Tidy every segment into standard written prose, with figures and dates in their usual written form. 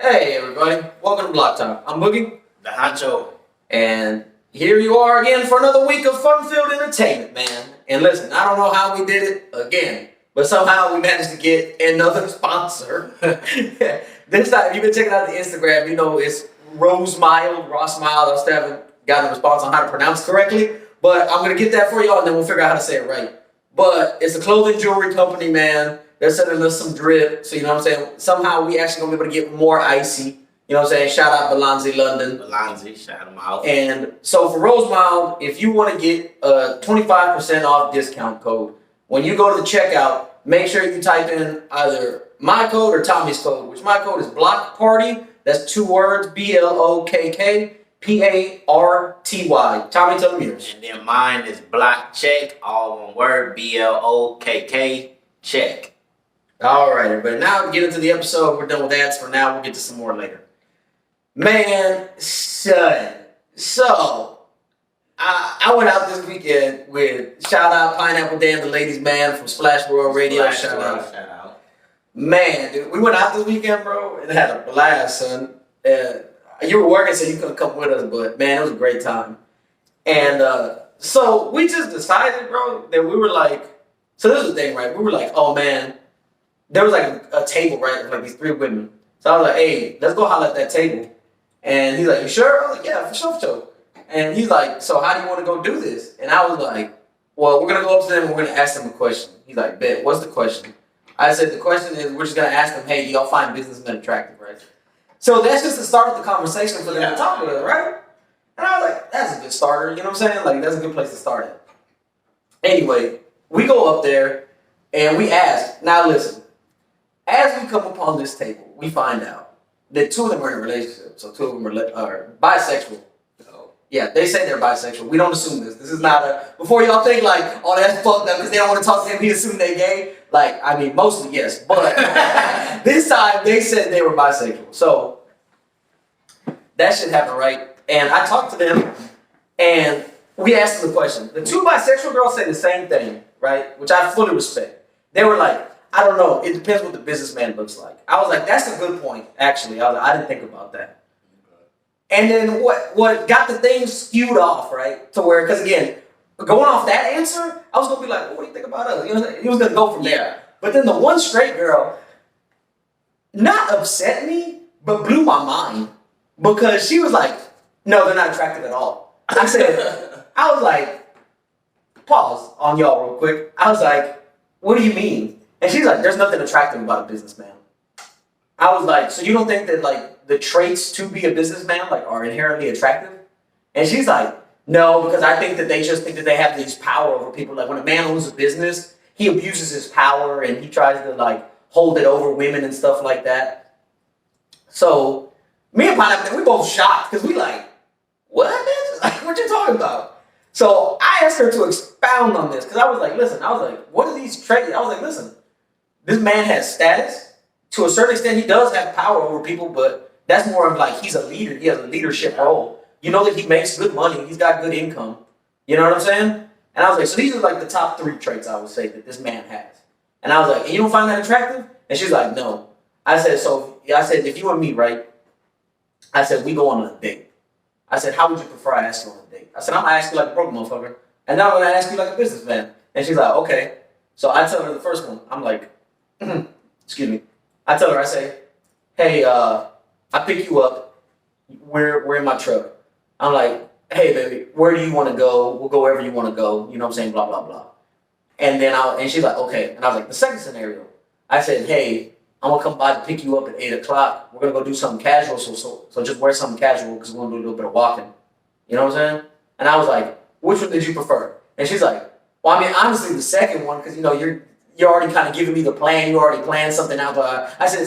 Hey everybody, welcome to Block Talk. I'm Boogie, The Honcho. and here you are again for another week of fun-filled entertainment, man. And listen, I don't know how we did it again, but somehow we managed to get another sponsor. This time, if you've been checking out the Instagram, you know it's Ross Mild. I still haven't gotten a response on how to pronounce it correctly, but I'm gonna get that for y'all, and then we'll figure out how to say it right. But it's a clothing jewelry company, man. They're sending us some drip, so you know what I'm saying? Somehow we actually gonna be able to get more icy. You know what I'm saying? Shout out Balanzi London. Balanzi, shout him out. And so for Rosemount, if you want to get a 25% off discount code, when you go to the checkout, make sure you type in either my code or Tommy's code, which my code is Block Party. That's 2 words, BLOKK PARTY. Tommy, tell them yours. And then mine is Block Check, all one word, BLOKK check. All right, everybody. Now to get into the episode, we're done with ads for now. We'll get to some more later. Man, son. So, I went out this weekend with shout out Pineapple Dan, the ladies' man from Splash World Radio. Shout out. Man, dude, we went out this weekend, bro, and had a blast, son. You were working, so you couldn't come with us, but man, it was a great time. And so we just decided, bro, that we were like, so this was the thing, right? We were like, oh man, there was like a table, right, with like these 3 women. So I was like, hey, let's go holler at that table. And he's like, you sure? I was like, yeah, for sure. And he's like, so how do you want to go do this? And I was like, well, we're going to go up to them and we're going to ask them a question. He's like, bet, what's the question? I said, the question is, we're just going to ask them, hey, do y'all find businessmen attractive, right? So that's just the start of the conversation for them to talk with us, right? And I was like, that's a good starter, you know what I'm saying? Like, that's a good place to start at. Anyway, we go up there and we ask, now listen, as we come upon this table, we find out that 2 of them are in a relationship. So 2 of them are bisexual. So, yeah, they say they're bisexual. We don't assume this. This is not a... Before y'all think like, oh, that's fucked up because they don't want to talk to him, we assume they're gay. Like, I mean, mostly yes. But this time, they said they were bisexual. So, that shit happened, right? And I talked to them, and we asked them the question. The 2 bisexual girls say the same thing, right? Which I fully respect. They were like, I don't know. It depends what the businessman looks like. I was like, that's a good point, actually. I didn't think about that. And then what got the thing skewed off, right? To where, because again, going off that answer, I was going to be like, well, what do you think about us? You know, he was going to go from there. But then the one straight girl, not upset me, but blew my mind. Because she was like, no, they're not attractive at all. I was like, pause on y'all real quick. I was like, what do you mean? And she's like, there's nothing attractive about a businessman. I was like, so you don't think that like the traits to be a businessman like are inherently attractive? And she's like, no, because I think that they just think that they have this power over people. Like when a man owns a business, he abuses his power and he tries to like hold it over women and stuff like that. So me and Pineapple, we both shocked because we like, what, bitch? Like, what you talking about? So I asked her to expound on this because I was like, what are these traits? I was like, listen. This man has status. To a certain extent, he does have power over people, but that's more of like he's a leader. He has a leadership role. You know that he makes good money. He's got good income. You know what I'm saying? And I was like, so these are like the top 3 traits I would say that this man has. And I was like, and you don't find that attractive? And she's like, no. I said, if you and me, right? I said, we go on a date. I said, how would you prefer I ask you on a date? I said, I'm going to ask you like a broke motherfucker. And then I'm going to ask you like a businessman. And she's like, okay. So I tell her the first one. I'm like, excuse me. I tell her, I say, hey, I pick you up. We're in my truck. I'm like, hey, baby, where do you want to go? We'll go wherever you want to go. You know what I'm saying? Blah, blah, blah. And then and she's like, okay. And I was like, the second scenario, I said, hey, I'm going to come by to pick you up at 8 o'clock. We're going to go do something casual. So just wear something casual because we're going to do a little bit of walking. You know what I'm saying? And I was like, which one did you prefer? And she's like, well, I mean, honestly, the second one, because, you know, you're already kind of giving me the plan. You already planned something out. But I said,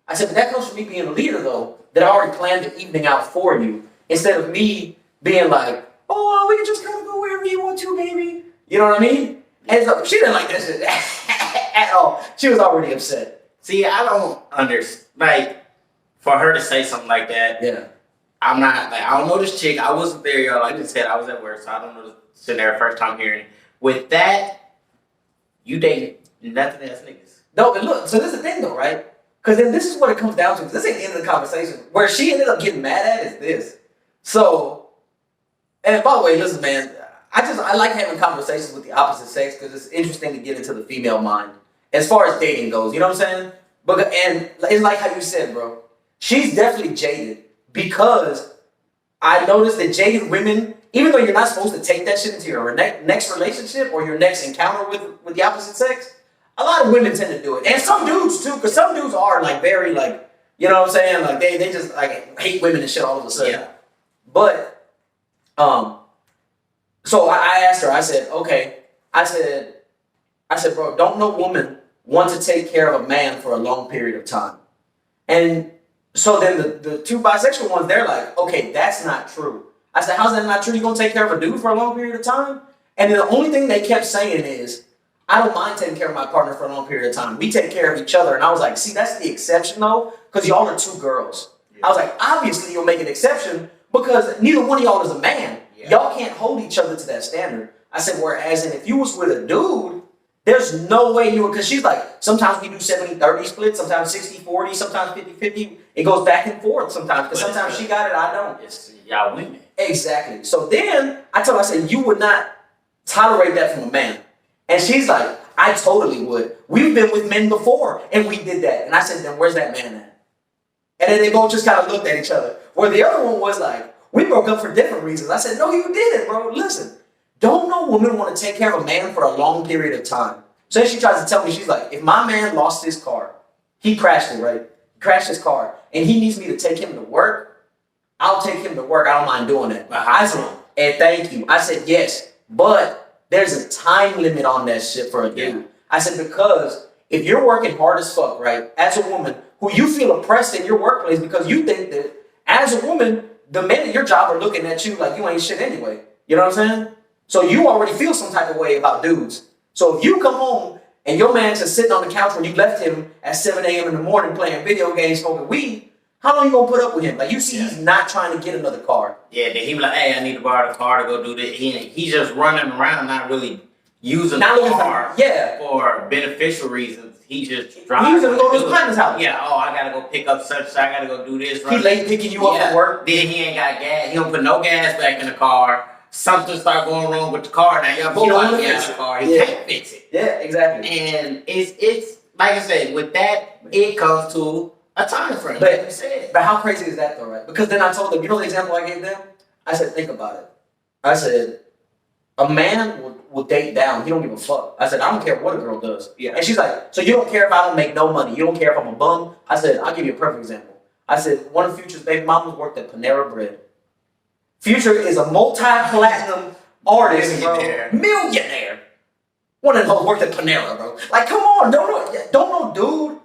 but that comes from me being a leader, though, that I already planned the evening out for you. Instead of me being like, oh, we can just kind of go wherever you want to, baby. You know what I mean? And so she didn't like that shit at all. She was already upset. See, I don't understand. Like, for her to say something like that, yeah. I'm not, like, I don't know this chick. I wasn't there, y'all. Like I just said, I was at work, so I don't know the scenario first time hearing it. With that, you date nothing as niggas. No, but look, so this is the thing though, right? Because then this is what it comes down to. This ain't the end of the conversation. Where she ended up getting mad at is this. So, and by the way, listen, man, I like having conversations with the opposite sex because it's interesting to get into the female mind as far as dating goes. You know what I'm saying? But and it's like how you said, bro. She's definitely jaded because I noticed that jaded women, even though you're not supposed to take that shit into your next relationship or your next encounter with the opposite sex, a lot of women tend to do it. And some dudes too, because some dudes are like very like, you know what I'm saying? Like they just like hate women and shit all of a sudden. Yeah. But so I asked her, I said, okay, I said, bro, don't no woman want to take care of a man for a long period of time. And so then the two bisexual ones, they're like, okay, that's not true. I said, how's that not true? You gonna take care of a dude for a long period of time? And the only thing they kept saying is, I don't mind taking care of my partner for a long period of time. We take care of each other. And I was like, see, that's the exception though, because y'all are two girls. Yeah. I was like, obviously you'll make an exception because neither one of y'all is a man. Yeah. Y'all can't hold each other to that standard. I said, whereas if you was with a dude, there's no way you would, because she's like, sometimes we do 70-30 splits, sometimes 60-40, sometimes 50-50. It goes back and forth sometimes, because sometimes she got it, I don't. It's y'all women. Exactly. So then I told her, I said, you would not tolerate that from a man. And she's like, I totally would. We've been with men before, and we did that. And I said, then where's that man at? And then they both just kind of looked at each other. Where the other one was like, we broke up for different reasons. I said, no, you didn't, bro. Listen. Don't no woman want to take care of a man for a long period of time. So then she tries to tell me, she's like, if my man lost his car, he crashed it, right? He crashed his car, and he needs me to take him to work, I'll take him to work. I don't mind doing that. I said, and thank you. I said, yes, but there's a time limit on that shit for a dude. Yeah. I said, because if you're working hard as fuck, right, as a woman who you feel oppressed in your workplace because you think that as a woman, the men at your job are looking at you like you ain't shit anyway. You know what I'm saying? So you already feel some type of way about dudes. So if you come home and your man's just sitting on the couch when you left him at 7 a.m. in the morning playing video games, smoking weed, how long you gonna put up with him? Like you see, he's not trying to get another car. Yeah, then he be like, hey, I need to borrow the car to go do this. He's just running around, not really using the car for beneficial reasons. He just driving. He's gonna go to his partner's house. Yeah, oh, I gotta go pick up such, I gotta go do this. He late picking you up from work. Then he ain't got gas. He don't put no gas back in the car. Something start going wrong with the car. Now y'all both want to fix the car. He can't fix it. Yeah, exactly. And it's like I said, with that, it comes to a time frame. But, like you said. But how crazy is that though, right? Because then I told them, you know the example I gave them? I said, think about it. I said, a man will date down. He don't give a fuck. I said, I don't care what a girl does. Yeah. And she's like, so you don't care if I don't make no money. You don't care if I'm a bum. I said, I'll give you a perfect example. I said, one of Future's baby mamas worked at Panera Bread. Future is a multi-platinum artist, bro. Millionaire. One of them worked at Panera, bro. Like, come on, don't no dude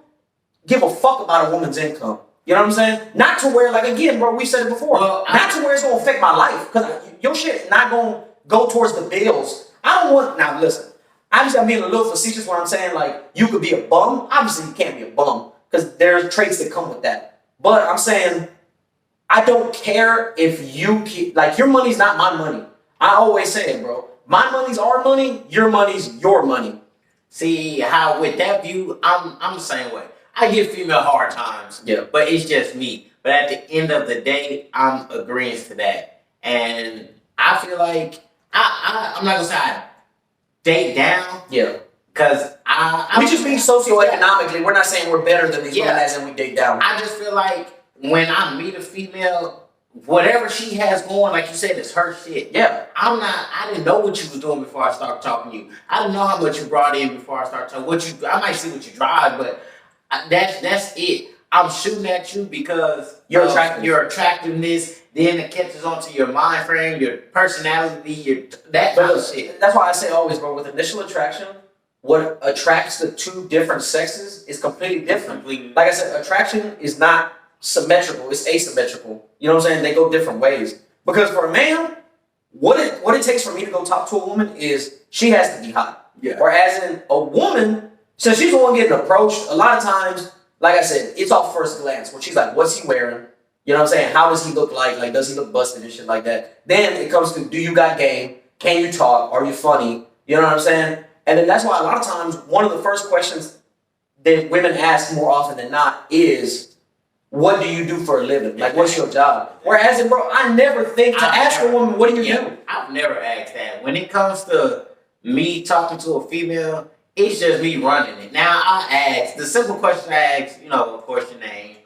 give a fuck about a woman's income. You know what I'm saying? Not to where, like, again, bro, we said it before. Not to where it's gonna affect my life, because your shit not gonna go towards the bills. I don't want. Now listen, obviously I'm being a little facetious when I'm saying like you could be a bum. Obviously you can't be a bum because there's traits that come with that. But I'm saying, I don't care if you keep, like, your money's not my money. I always say it, bro. My money's our money, your money's your money. See how with that view, I'm the same way. I give female hard times, but it's just me. But at the end of the day, I'm agreeing to that. And I feel like I'm not gonna say I date down. Yeah. Because we just mean socioeconomically. We're not saying we're better than these women as in we date down. I just feel like when I meet a female, whatever she has going, like you said, it's her shit. Yeah. I didn't know what you was doing before I started talking to you. I didn't know how much you brought in before I started talking. I might see what you drive, but that's it. I'm shooting at you because your attractiveness, then it catches onto your mind frame, your personality, that kind of shit. That's why I say always, bro, with initial attraction, what attracts the two different sexes is completely different. Like I said, attraction is not symmetrical, it's asymmetrical. You know what I'm saying? They go different ways. Because for a man, what it takes for me to go talk to a woman is she has to be hot. Yeah. Whereas in a woman, since she's the one getting approached, a lot of times, like I said, it's off first glance where she's like, what's he wearing? You know what I'm saying? How does he look like? Like, does he look busted and shit like that? Then it comes to, do you got game? Can you talk? Are you funny? You know what I'm saying? And then that's why a lot of times, one of the first questions that women ask more often than not is, what do you do for a living? Like, what's your job? Whereas, bro, I never think to ask a woman, what do you do? I've never asked that. When it comes to me talking to a female, it's just me running it. Now, I ask, the simple question I ask, of course, your name,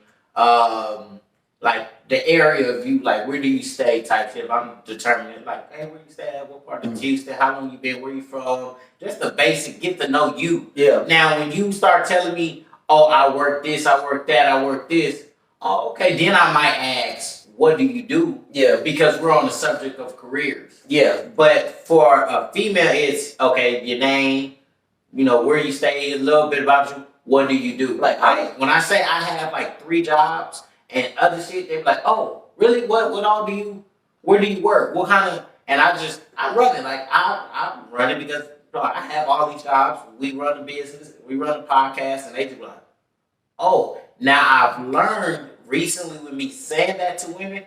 like the area of you, like where do you stay type shit. If I'm determining, like, hey, where you stay at, what part of Houston, how long you been, where you from, just the basic, get to know you. Yeah. Now, when you start telling me, oh, I work this, I work that, I work this, oh, okay, then I might ask, what do you do? Yeah. Because we're on the subject of careers. Yeah. But for a female, it's, okay, your name, where you stay, a little bit about you, what do you do? Like, when I say I have like 3 jobs and other shit, they're like, oh, really? What all do you, where do you work? What kind of, and I run it. Like, I run it because I have all these jobs. We run the business, we run the podcast, and they just like, oh, now I've learned recently with me saying that to women,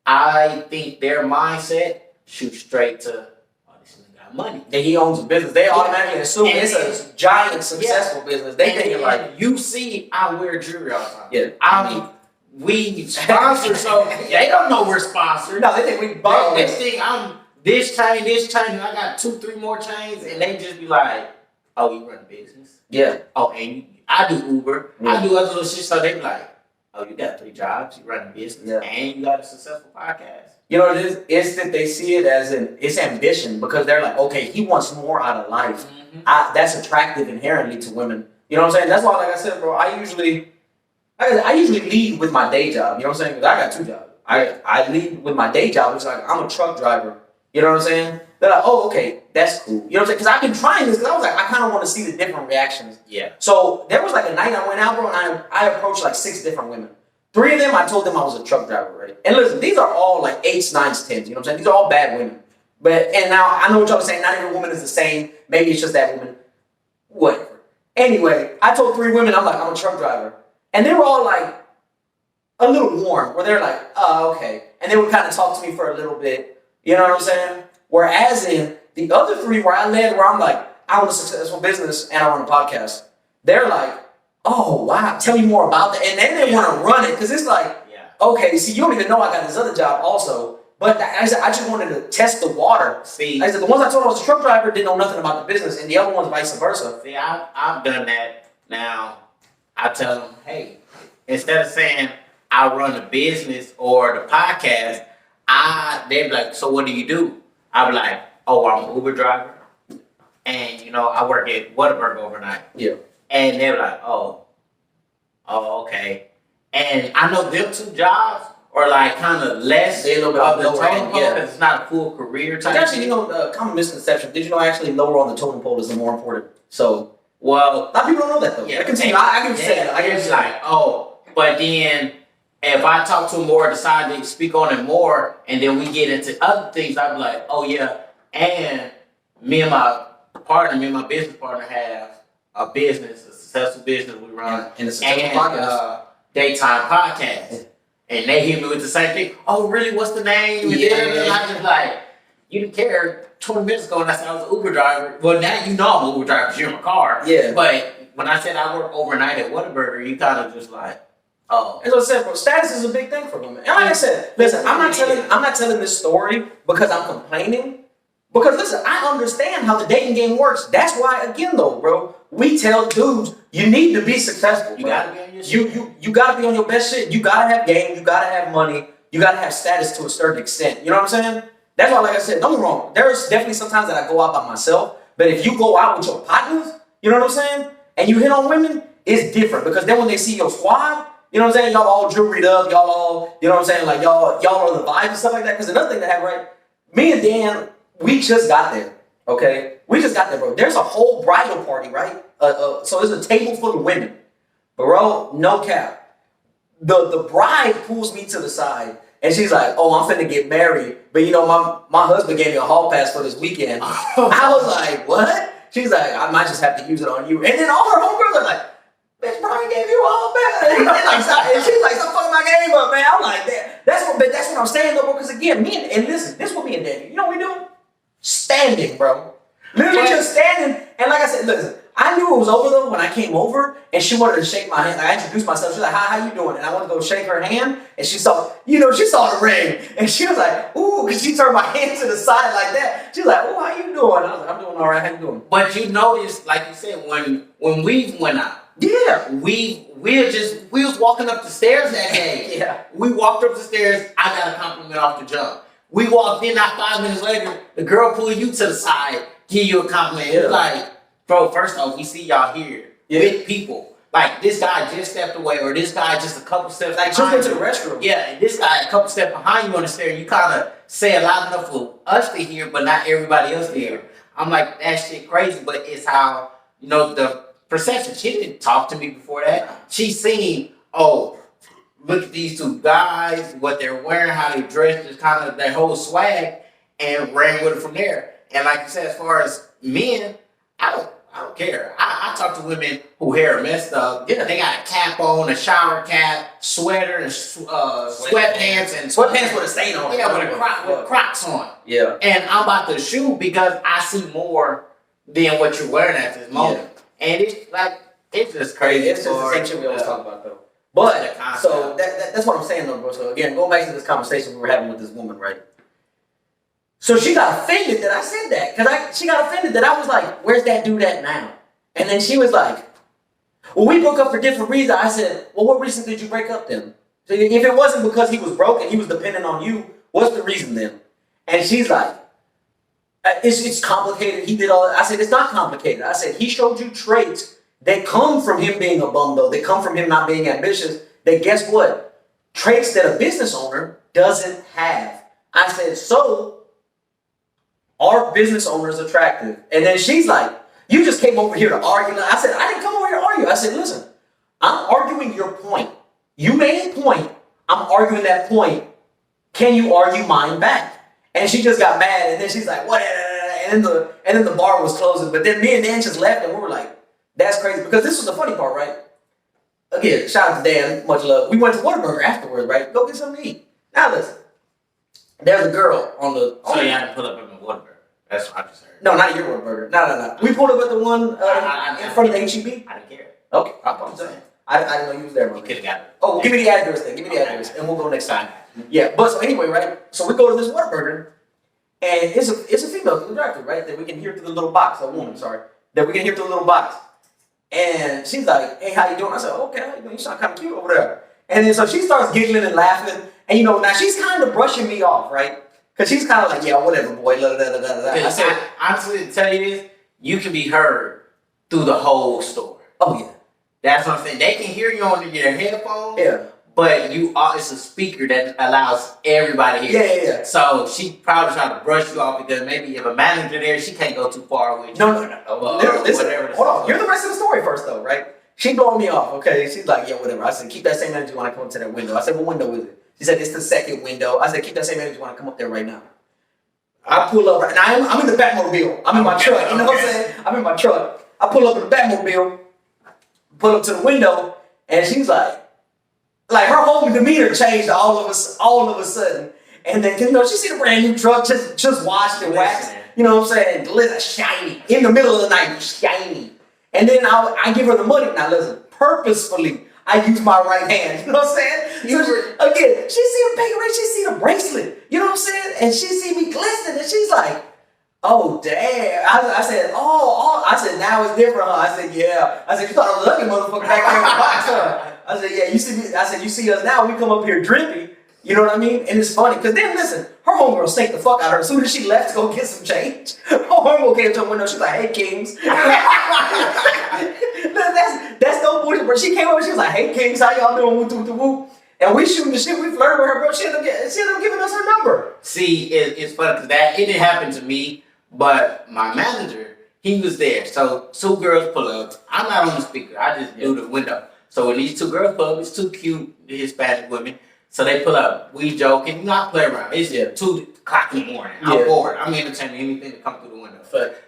I think their mindset shoots straight to, oh, this nigga got money. And he owns a business. They automatically assume it's a giant successful business. They think like, you see, I wear jewelry all the time. Yeah. I mean, we sponsor, so they don't know we're sponsored. No, they think we bought They think I'm this chain, and I got 2, 3 more chains, and they just be like, oh, you run a business? Yeah. Oh, and I do Uber. I do other little shit, so they be like, oh, you got 3 jobs, you run a business, and you got a successful podcast. You know what it is? It's that they see it as it's ambition because they're like, okay, he wants more out of life. Mm-hmm. That's attractive inherently to women. You know what I'm saying? That's why, like I said, bro, I usually lead with my day job. You know what I'm saying? Because I got 2 jobs. I lead with my day job. It's like, I'm a truck driver. You know what I'm saying? They're like, oh, okay, that's cool. You know what I'm saying? Because I've been trying this because I was like, I kind of want to see the different reactions. Yeah. So there was like a night I went out, bro, and I approached like 6 different women. 3 of them, I told them I was a truck driver, right? And listen, these are all like 8s, 9s, 10s. You know what I'm saying? These are all bad women. And now I know what y'all are saying. Not every woman is the same. Maybe it's just that woman. Whatever. Anyway, I told 3 women, I'm a truck driver. And they were all like a little warm, where they're like, oh, okay. And they would kind of talk to me for a little bit. You know what I'm saying? Whereas in the other 3 where I'm like, I own a successful business and I run a podcast. They're like, oh, wow, tell me more about that. And then they want to run it because it's like, okay, see, you don't even know I got this other job also. But I just wanted to test the water. See, I said, the ones I told I was a truck driver didn't know nothing about the business, and the other ones vice versa. See, I've done that. Now, I tell them, hey, instead of saying I run a business or the podcast, they'd be like, so what do you do? I'd be like, oh, I'm an Uber driver. And, I work at Whataburger overnight. Yeah. And they're like, oh, okay. And I know them 2 jobs are like kind of less of the totem pole because it's not a full career type. But actually, common misconception. Did you know actually lower on the totem pole is the more important? So, well, a lot of people don't know that though. Yeah, continue. I can say that. I can say like, oh, but then if I talk to them more, decide to speak on it more, and then we get into other things, I'd be like, oh yeah, and me and my business partner have a successful business we run, and a successful podcast. Daytime podcast. And they hit me with the same thing. Oh, really? What's the name? Yeah. And I just like, you didn't care 20 minutes ago when I said I was an Uber driver. Well, now you know I'm an Uber driver because you're in my car. Yeah. But when I said I work overnight at Whataburger, you kind of just like, oh. As I said, bro, status is a big thing for women. And like I said, listen, I'm not telling this story because I'm complaining. Because listen, I understand how the dating game works. That's why, again, though, bro, we tell dudes you need to be successful. You gotta be on your shit. You gotta be on your best shit. You gotta have game. You gotta have money. You gotta have status to a certain extent. You know what I'm saying? That's why, like I said, don't get me wrong. There's definitely sometimes that I go out by myself. But if you go out with your partners, you know what I'm saying, and you hit on women, it's different because then when they see your squad, you know what I'm saying, y'all all jewelried up, y'all all, you know what I'm saying, like y'all are the vibes and stuff like that. Because another thing that happened, right? Me and Dan, we just got there. Okay, we just got there, bro. There's a whole bridal party, right? So there's a table full of women, bro. No cap. The bride pulls me to the side and she's like, "Oh, I'm finna get married, but my husband gave me a hall pass for this weekend." I was like, "What?" She's like, "I might just have to use it on you." And then all her homegirls are like, "Bitch, Brian gave you a hall pass." And she's like, "Stop fucking my game up, man." I'm like, that's what I'm saying though, bro. Because again, listen, this is what me and Danny, you know what we doing? Standing, bro. Literally just standing. And like I said, listen, I knew it was over though when I came over and she wanted to shake my hand. Like, I introduced myself. She's like, "Hi, how you doing?" And I went to go shake her hand, and she saw the ring, and she was like, "Ooh," because she turned my hand to the side like that. She was like, "Oh, how you doing?" I was like, "I'm doing all right. How you doing?" But you notice, like you said, when we went out, yeah, we was walking up the stairs that day. yeah, we walked up the stairs. I got a compliment off the jump. We walked in. Not 5 minutes later, the girl pulled you to the side, give you a compliment. Yeah. It's like, bro, first off, we see y'all here with people. Like, this guy just stepped away, or this guy just a couple steps like just went to the restroom. Yeah, and this guy a couple steps behind you on the stairs. You kind of say it loud enough for us to hear, but not everybody else to hear. I'm like, that shit crazy, but it's how, the perception. She didn't talk to me before that. She seen, oh, look at these two guys, what they're wearing, how they dress, just kind of their whole swag, and ran with it from there. And like you said, as far as men, I don't care. I talk to women who hair messed up. Yeah. They got a cap on, a shower cap, sweater, and sweatpants, and Sweatpants with a stain on it. Yeah, with Crocs on. Yeah. And I'm about to shoot because I see more than what you're wearing at this moment. Yeah. And it's just crazy. It's just the same shit we always talk about though. But so that's what I'm saying though, bro. So again, going back to this conversation we were having with this woman, right? So she got offended that I said that. Because she got offended that I was like, "Where's that dude at now?" And then she was like, "Well, we broke up for different reasons." I said, "Well, what reason did you break up then? So if it wasn't because he was broke and he was dependent on you, what's the reason then?" And she's like, it's complicated. He did all that. I said, "It's not complicated." I said, "He showed you traits that come from him being a bum though. They come from him not being ambitious. That guess what? Traits that a business owner doesn't have." I said, "So our business owner is attractive." And then she's like, "You just came over here to argue." I said, "I didn't come over here to argue." I said, "Listen, I'm arguing your point. You made a point. I'm arguing that point. Can you argue mine back?" And she just got mad. And then she's like, "What?" And then the bar was closing. But then me and Dan just left, and we were like, "That's crazy." Because this was the funny part, right? Again, shout out to Dan, much love. We went to Whataburger afterwards, right? Go get something to eat. Now listen, there's a girl on the. So you had to pull up in the Whataburger. That's what I just heard. No, not your Whataburger. No. We pulled up at the one in front of the HEB. I didn't care. Okay, I'm saying. I didn't know you was there, man. You could have got it. Oh, give me the address then. Give me the address, and we'll go next time. Yeah, but so anyway, right? So we go to this Whataburger, and it's a female through the drive-thru, right? That we can hear through the little box. A woman, sorry. That we can hear through the little box. And she's like, "Hey, how you doing?" I said, "Okay, how you doing? You sound kind of cute over there." And then so she starts giggling and laughing, and now she's kind of brushing me off, right? Because she's kind of like, "Yeah, whatever, boy." I said, honestly, to tell you this, you can be heard through the whole store. "Oh yeah." That's what I'm saying. They can hear you on your headphones. Yeah. But it's a speaker that allows everybody to hear. Yeah. So she probably trying to brush you off because maybe if a manager there, she can't go too far with you. No. Listen, whatever. Hold on. Hear the rest of the story first, though, right? She blowing me off. Okay. She's like, "Yeah, whatever." I said, "Keep that same energy when I come up to that window." I said, "What window is it?" She said, "It's the second window." I said, "Keep that same energy when I come up there right now." I pull up right now. I'm in the Batmobile. I'm in my truck. You know what I'm saying? I'm in my truck. I pull up in the Batmobile, pull up to the window, and she's like her whole demeanor changed all of a sudden. And then she see the brand new truck just washed and waxed. You know what I'm saying? Listen, shiny in the middle of the night, shiny. And then I give her the money. Now listen, purposefully I use my right hand. You know what I'm saying? So again, she see the pay rate, she see the bracelet. You know what I'm saying? And she see me glistening, and she's like, "Oh damn!" I said, "Oh." I said, "Now it's different, huh?" I said, "Yeah." I said, "You thought I was lucky, motherfucker, back here in the box, huh?" I said, "Yeah, you see me." I said, "You see us now? We come up here drippy." You know what I mean? And it's funny because then listen, her homegirl snaked the fuck out of her as soon as she left to go get some change. Her homegirl came to the window. She's like, "Hey, Kings." That's no bullshit, bro. She came over. She was like, "Hey, Kings, how y'all doing?" Woo. And we shooting the shit. We flirting with her, bro. She ended up giving us her number. See, it's funny because it didn't happen to me, but my manager, he was there. So two girls pull up. I'm not on the speaker. I just do the window. So when these two girls pull up, it's two cute Hispanic women. So they pull up. We joking. I play around. It's 2:00 in the morning. I'm bored. I'm entertaining anything to come through the window.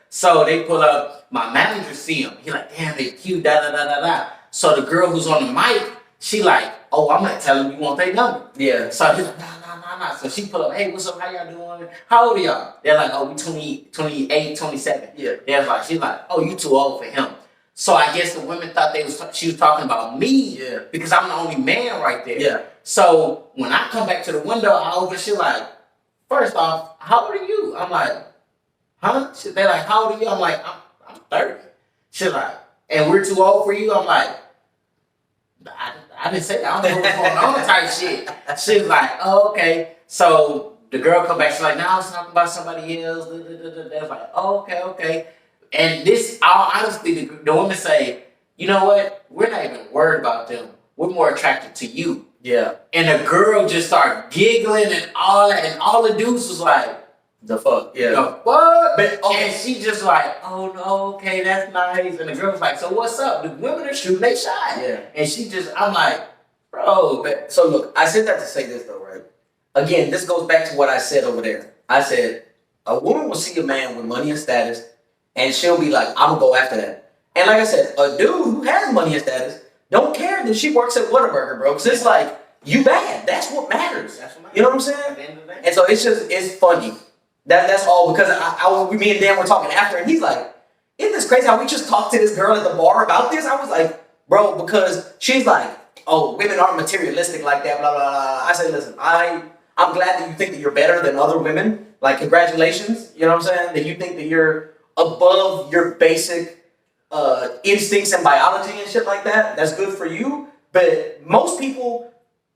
So they pull up. My manager see them. He like, "Damn, they cute. Da da da da da." So the girl who's on the mic, she like, "Oh, I'm not telling you want their number." Yeah. So he's like, nah. So she pull up, "Hey, what's up? How y'all doing? How old are y'all?" They're like, "Oh, we 28, 27. Yeah. She's like, "Oh, you too old for him." So I guess the women thought she was talking about me Yeah. because I'm the only man right there. Yeah. So when I come back to the window, I open shit like, first off, how old are you? I'm like, huh? They're like, how old are you? I'm like, I'm 30. She's like, and we're too old for you? I'm like, I didn't say that. I don't know what's going on type shit. She's like, oh, okay. So the girl come back, she's like, no, I was talking about somebody else. They're like, oh, okay. And this, honestly, the women say, you know what? We're not even worried about them. We're more attracted to you. Yeah. And the girl just started giggling and all that. And all the dudes was like, the fuck? Yeah. The fuck? But, okay. And she just like, oh, no, okay, that's nice. And the girl was like, so what's up? The women are shooting they shot. Yeah. And she just, I'm like, bro. But, so look, I said that to say this though, right? Again, this goes back to what I said over there. I said, a woman will see a man with money and status, and she'll be like, I'm gonna go after that. And like I said, a dude who has money and status don't care that she works at Whataburger, bro. Because it's like, you bad. That's what matters. You know what I'm saying? And so it's funny. That's all because me and Dan were talking after, and he's like, isn't this crazy how we just talked to this girl at the bar about this? I was like, bro, because she's like, oh, women aren't materialistic like that, blah, blah, blah. I say, listen, I'm glad that you think that you're better than other women. Like, congratulations. You know what I'm saying? That you think that you're above your basic instincts and biology and shit like that. That's good for you. But most people,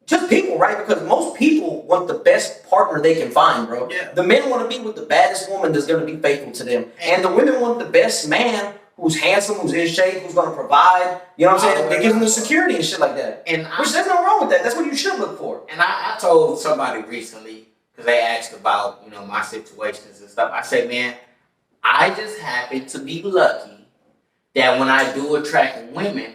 just people, right? Because most people want the best partner they can find, bro. Yeah. The men want to be with the baddest woman that's going to be faithful to them. And the women want the best man who's handsome, who's in shape, who's going to provide. You know what I'm saying? They give them the security and shit like that. Which there's nothing wrong with that. That's what you should look for. And I told somebody recently, because they asked about, my situations and stuff. I said, man, I just happen to be lucky that when I do attract women,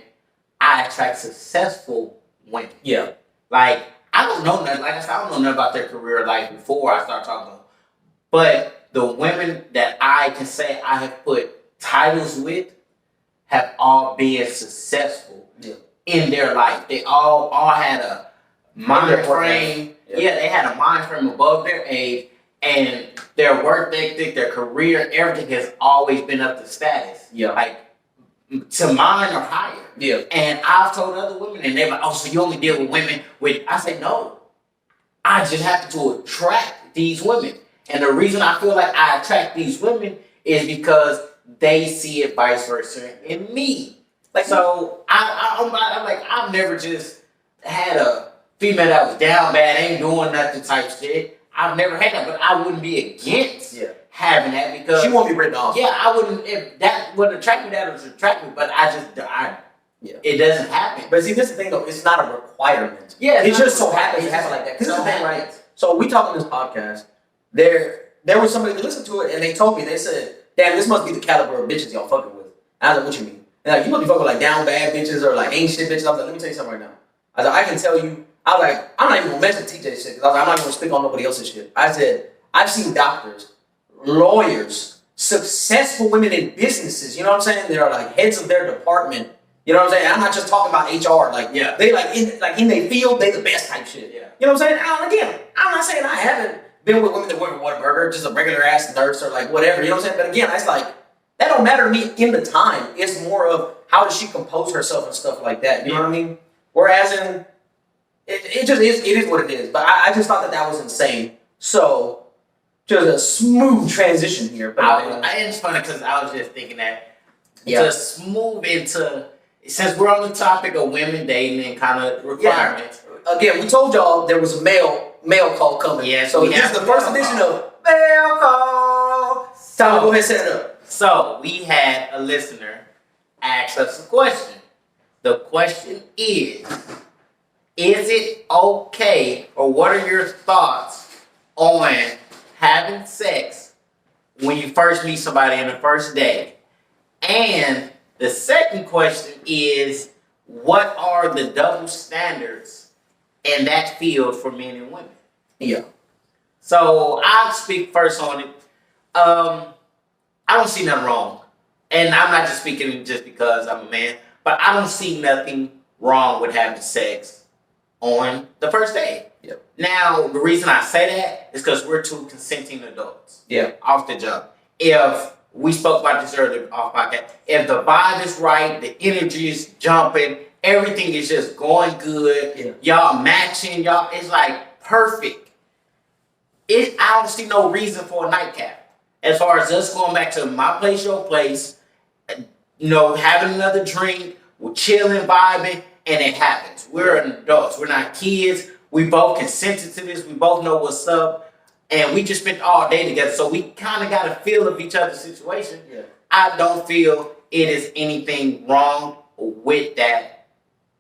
I attract successful women. Yeah. Like, I don't know nothing. Like I said, I don't know nothing about their career life before I start talking to them. But the women that I can say I have put titles with have all been successful in their life. They all had a mind frame. Yeah, they had a mind frame above their age, and their work ethic, their career, everything has always been up to status. Yeah. Like, to mine or higher. Yeah. And I've told other women, and they're like, oh, so you only deal with women with... I say, no. I just happen to attract these women. And the reason I feel like I attract these women is because they see it vice versa in me. Like, so I'm like, I've never just had a female that was down bad, ain't doing nothing type shit. I've never had that, but I wouldn't be against having that because she won't be written off. Yeah, I wouldn't. If that would attract me, that would attract me. But it doesn't happen. But see, this is the thing though. It's not a requirement. Yeah, it just so happens to happen like that. Because this is the thing, right? So we talk on this podcast. There was somebody that listened to it, and they told me, they said, "Damn, this must be the caliber of bitches y'all fucking with." And I was like, "What you mean?" And like, you must be fucking with like down bad bitches or like ain't shit bitches. I was like, "Let me tell you something right now." I was like, "I can tell you." I was like, "I'm not even gonna mention TJ shit because I was like, I'm not gonna speak on nobody else's shit." I said, "I've seen doctors, lawyers, successful women in businesses. You know what I'm saying? They're like heads of their department. You know what I'm saying? I'm not just talking about HR. Like, they in their field, they the best type shit. Yeah. You know what I'm saying? And again, I'm not saying I haven't been with women that work at Whataburger, just a regular ass nurse or like whatever. You know what I'm saying? But again, it's like that don't matter to me in the time. It's more of how does she compose herself and stuff like that. You know what I mean? Whereas in it just is. It is what it is. But I just thought that was insane. So just a smooth transition here. But it's funny because I was just thinking that to move into, since we're on the topic of women dating and kind of requirements. Again, we told y'all there was a mail call coming. Yeah. So this is the first edition of Mail Call. Time to go ahead and set it up. So we had a listener ask us a question. The question is it okay, or what are your thoughts on having sex when you first meet somebody in the first day? And the second question is, what are the double standards in that field for men and women? Yeah. So I'll speak first on it. I don't see nothing wrong. And I'm not just speaking just because I'm a man, but I don't see nothing wrong with having sex on the first day. Yep. Now, the reason I say that is because we're two consenting adults. Yeah. Off the jump. If we spoke about this earlier off podcast. If the vibe is right, the energy is jumping, everything is just going good. Y'all matching, y'all. It's like perfect. I don't see no reason for a nightcap. As far as us going back to my place, your place, having another drink, we're chilling, vibing, and it happens. We're adults. We're not kids. We both consented to this. We both know what's up. And we just spent all day together. So we kind of got a feel of each other's situation. Yeah. I don't feel it is anything wrong with that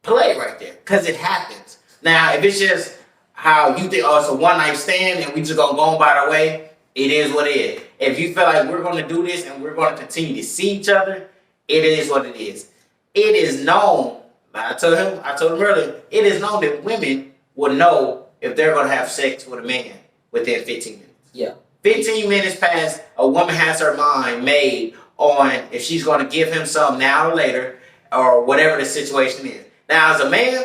play right there. Because it happens. Now, if it's just how you think, it's a one-night stand and we just going to go on by our way, it is what it is. If you feel like we're going to do this and we're going to continue to see each other, it is what it is. It is known, I told him earlier, it is known that women will know if they're going to have sex with a man within 15 minutes. Yeah. 15 minutes past, a woman has her mind made on if she's going to give him some now or later, or whatever the situation is. Now, as a man,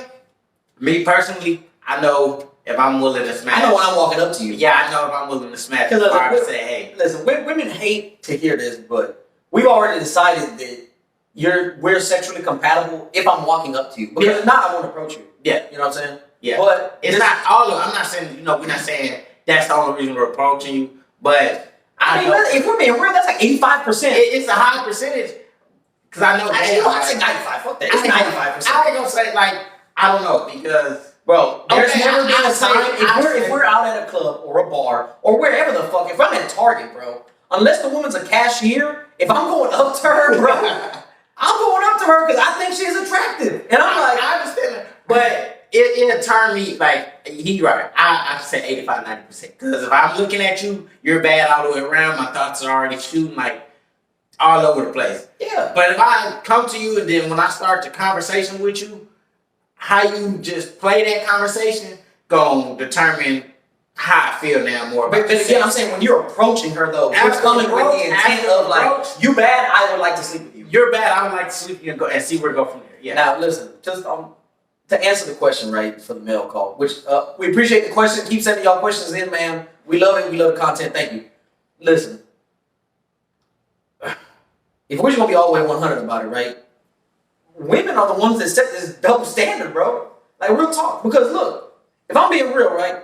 me personally, I know if I'm willing to smash. I know when I'm walking up to you. Yeah, I know if I'm willing to smash. Because I would say, hey. Listen, women hate to hear this, but we've already decided that we're sexually compatible if I'm walking up to you. Because if not, I won't approach you. Yeah. You know what I'm saying? Yeah. But it's not all of I'm not saying, we're not saying that's the only reason we're approaching you, but I mean, if we're being real, that's like 85%. It's a high percentage. Because I know I'd say 95. Fuck that. It's 95%. I ain't gonna say, I don't know, because bro, there's never been a time if we're out at a club or a bar or wherever the fuck, if I'm at Target, bro, unless the woman's a cashier, if I'm going up to her, bro, I'm going up to her because I think she's attractive. And I understand that. But it turned me, he right. I said 85, 90%. Because if I'm looking at you, you're bad all the way around. My thoughts are already shooting all over the place. Yeah. But if I come to you and then when I start the conversation with you, how you just play that conversation gonna determine how I feel now more about But again, I'm saying when you're approaching her though, you're coming with the intent of you bad, I would like to sleep with you. You're bad, I would like to sleep with you and see where it go from there. Yeah. Now listen, just to answer the question right for the mail call, which we appreciate the question. Keep sending y'all questions in, man. We love it. We love the content. Thank you. Listen, if we're just gonna be all the way 100 about it, right? Women are the ones that set this double standard, bro. Real talk. Because look, if I'm being real, right?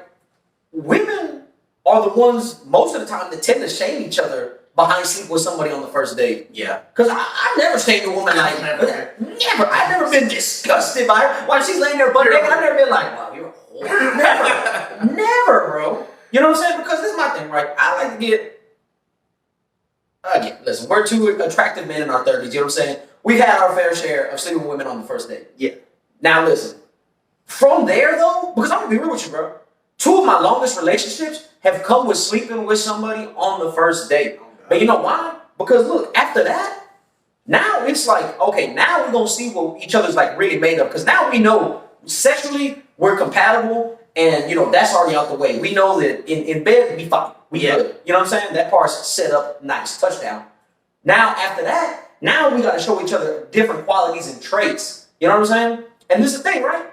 Women are the ones most of the time that tend to shame each other behind sleep with somebody on the first date. Yeah. Because I never shamed a woman never. I've never been disgusted by her. While she's laying there butt naked, I've never been like, wow, you're a whore. Never. Never, bro. You know what I'm saying? Because this is my thing, right? I like to get... Again, listen, we're two attractive men in our 30s, you know what I'm saying? We've had our fair share of sleeping with women on the first date. Yeah. Now listen, from there though, because I'm gonna be real with you, bro. 2 of my longest relationships have come with sleeping with somebody on the first date. But you know why? Because look, after that, now it's like, okay, now we're gonna see what each other's really made of. Because now we know sexually we're compatible and that's already out the way. We know that in bed we fight. We good. You know what I'm saying? That part's set up nice. Touchdown. Now after that, now we gotta show each other different qualities and traits. You know what I'm saying? And this is the thing, right?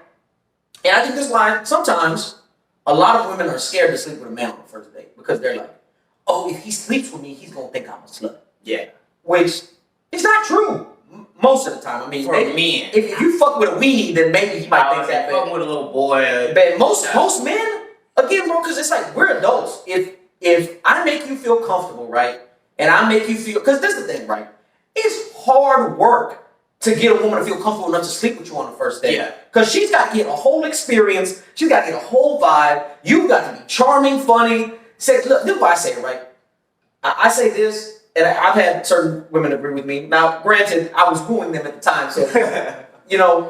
And I think this is why sometimes a lot of women are scared to sleep with a man on the first date. Because they're like, oh, if he sleeps with me, he's gonna think I'm a slut. Yeah. Which is not true most of the time. I mean, for men. If you fuck with a weenie, then maybe he might think that. Fuck with a little boy. But most men, again, bro, because it's we're adults. If I make you feel comfortable, right, and I make you feel, because this is the thing, right, it's hard work to get a woman to feel comfortable enough to sleep with you on the first date. Yeah. Because she's got to get a whole experience. She's got to get a whole vibe. You've got to be charming, funny. Look, this is why I say it, right? I say this, and I've had certain women agree with me. Now, granted, I was wooing them at the time, so,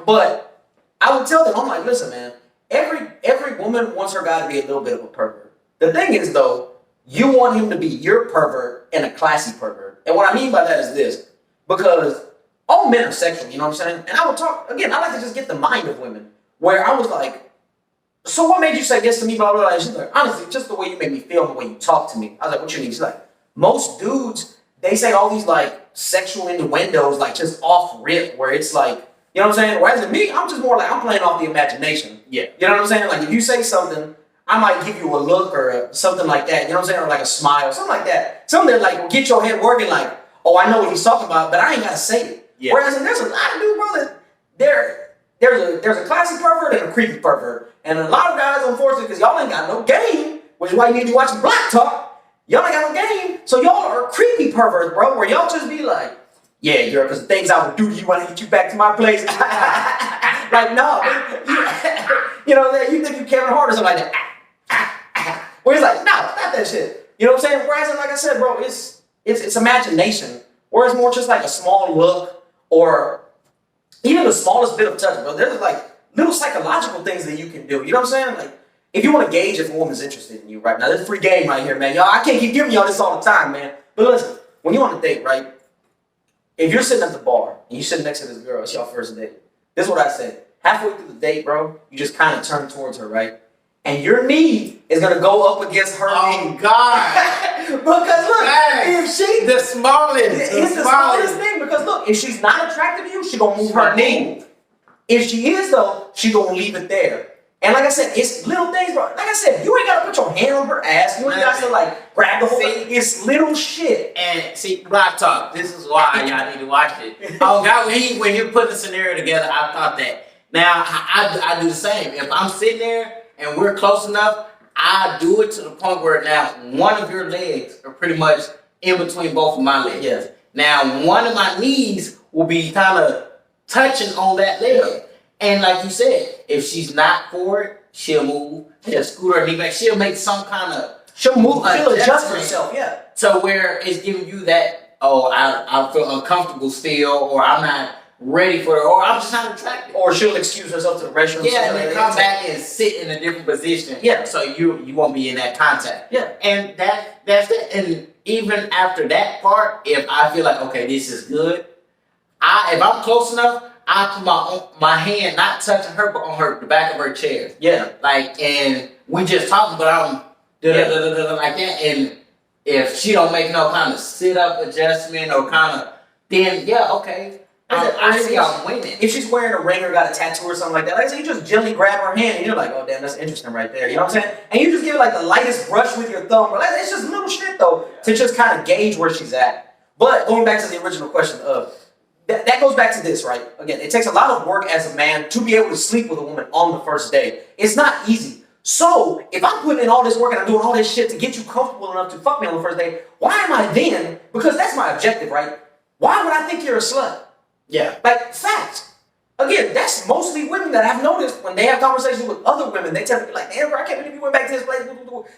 but I would tell them, I'm like, listen, man, every woman wants her guy to be a little bit of a pervert. The thing is, though, you want him to be your pervert and a classy pervert. And what I mean by that is this, because all men are sexual, you know what I'm saying? And I would talk, again, I like to just get the mind of women, where I was like, so what made you say yes to me, blah, blah, blah. And she's like, honestly, just the way you make me feel, the way you talk to me. I was like, what you mean? She's like, most dudes, they say all these sexual innuendos, just off rip, where it's you know what I'm saying? Whereas in me, I'm just more I'm playing off the imagination. Yeah. You know what I'm saying? If you say something, I might give you a look or something like that, you know what I'm saying? Or a smile, something like that. Something that will get your head working oh, I know what he's talking about, but I ain't gotta say it. Yeah. Whereas there's a lot of dudes, bro, that there's a classy pervert and a creepy pervert. And a lot of guys, unfortunately, because y'all ain't got no game, which is why you need to watch Black Talk. Y'all ain't got no game, so y'all are creepy perverts, bro, where y'all just be like, yeah, girl, because the things I would do to you when I get you back to my place. Like, no, you know, you think you Kevin Hart or something like that. Where he's like, no, not that shit. You know what I'm saying? Whereas, like I said, bro, it's imagination. Or it's more just like a small look or even the smallest bit of touch, bro. There's like little psychological things that you can do. You know what I'm saying? Like, if you want to gauge if a woman's interested in you right now, this is free game right here, man. Y'all, I can't keep giving y'all this all the time, man. But listen, when you're on a date, right? If you're sitting at the bar and you sitting next to this girl, it's y'all first date. This is what I say. Halfway through the date, bro, you just kind of turn towards her, right? And your knee is gonna go up against her knee. Oh God! Because look, if she the smallest, it's the smallest thing. Because look, if she's not attracted to you, she gonna move her knee. If she is though, she gonna leave it there. And like I said, it's little things, bro. Like I said, you ain't gotta put your hand on her ass. You ain't got to like grab the whole thing. It's little shit. And see, Black Talk. This is why y'all need to watch it. Oh God, when you put the scenario together, I thought that. Now I do the same. If I'm sitting there and we're close enough, I do it to the point where now one of your legs are pretty much in between both of my legs. Yes. Now one of my knees will be kind of touching on that leg. And like you said, if she's not for it, she'll move. She'll scoot her knee back. She'll make some kind of she'll move. She'll adjust herself. Yeah. So where it's giving you that, oh, I feel uncomfortable still, or I'm not ready for it, or I'm just not attracted. Or she'll excuse herself to the restroom. Yeah, and then come back and sit in a different position. Yeah. So you won't be in that contact. Yeah. And that's it. And even after that part, if I feel like, okay, this is good, if I'm close enough, I put my hand not touching her, but on the back of her chair. Yeah. Like, and we just talking, but I'm like that. And if she don't make no kind of sit up adjustment or kind of, then yeah, okay. I see I'm winning. If she's wearing a ring or got a tattoo or something like that, like I said, you just gently grab her hand and you're like, oh damn, that's interesting right there. You know what I'm saying? And you just give it like the lightest brush with your thumb. But it's just little shit though to just kind of gauge where she's at. But going back to the original question of that goes back to this, right? Again, it takes a lot of work as a man to be able to sleep with a woman on the first day. It's not easy. So if I'm putting in all this work and I'm doing all this shit to get you comfortable enough to fuck me on the first day, why am I then? Because that's my objective, right? Why would I think you're a slut? Yeah. Like, facts. Again, that's mostly women that I've noticed when they have conversations with other women, they tell me like, damn, bro, I can't believe you went back to this place.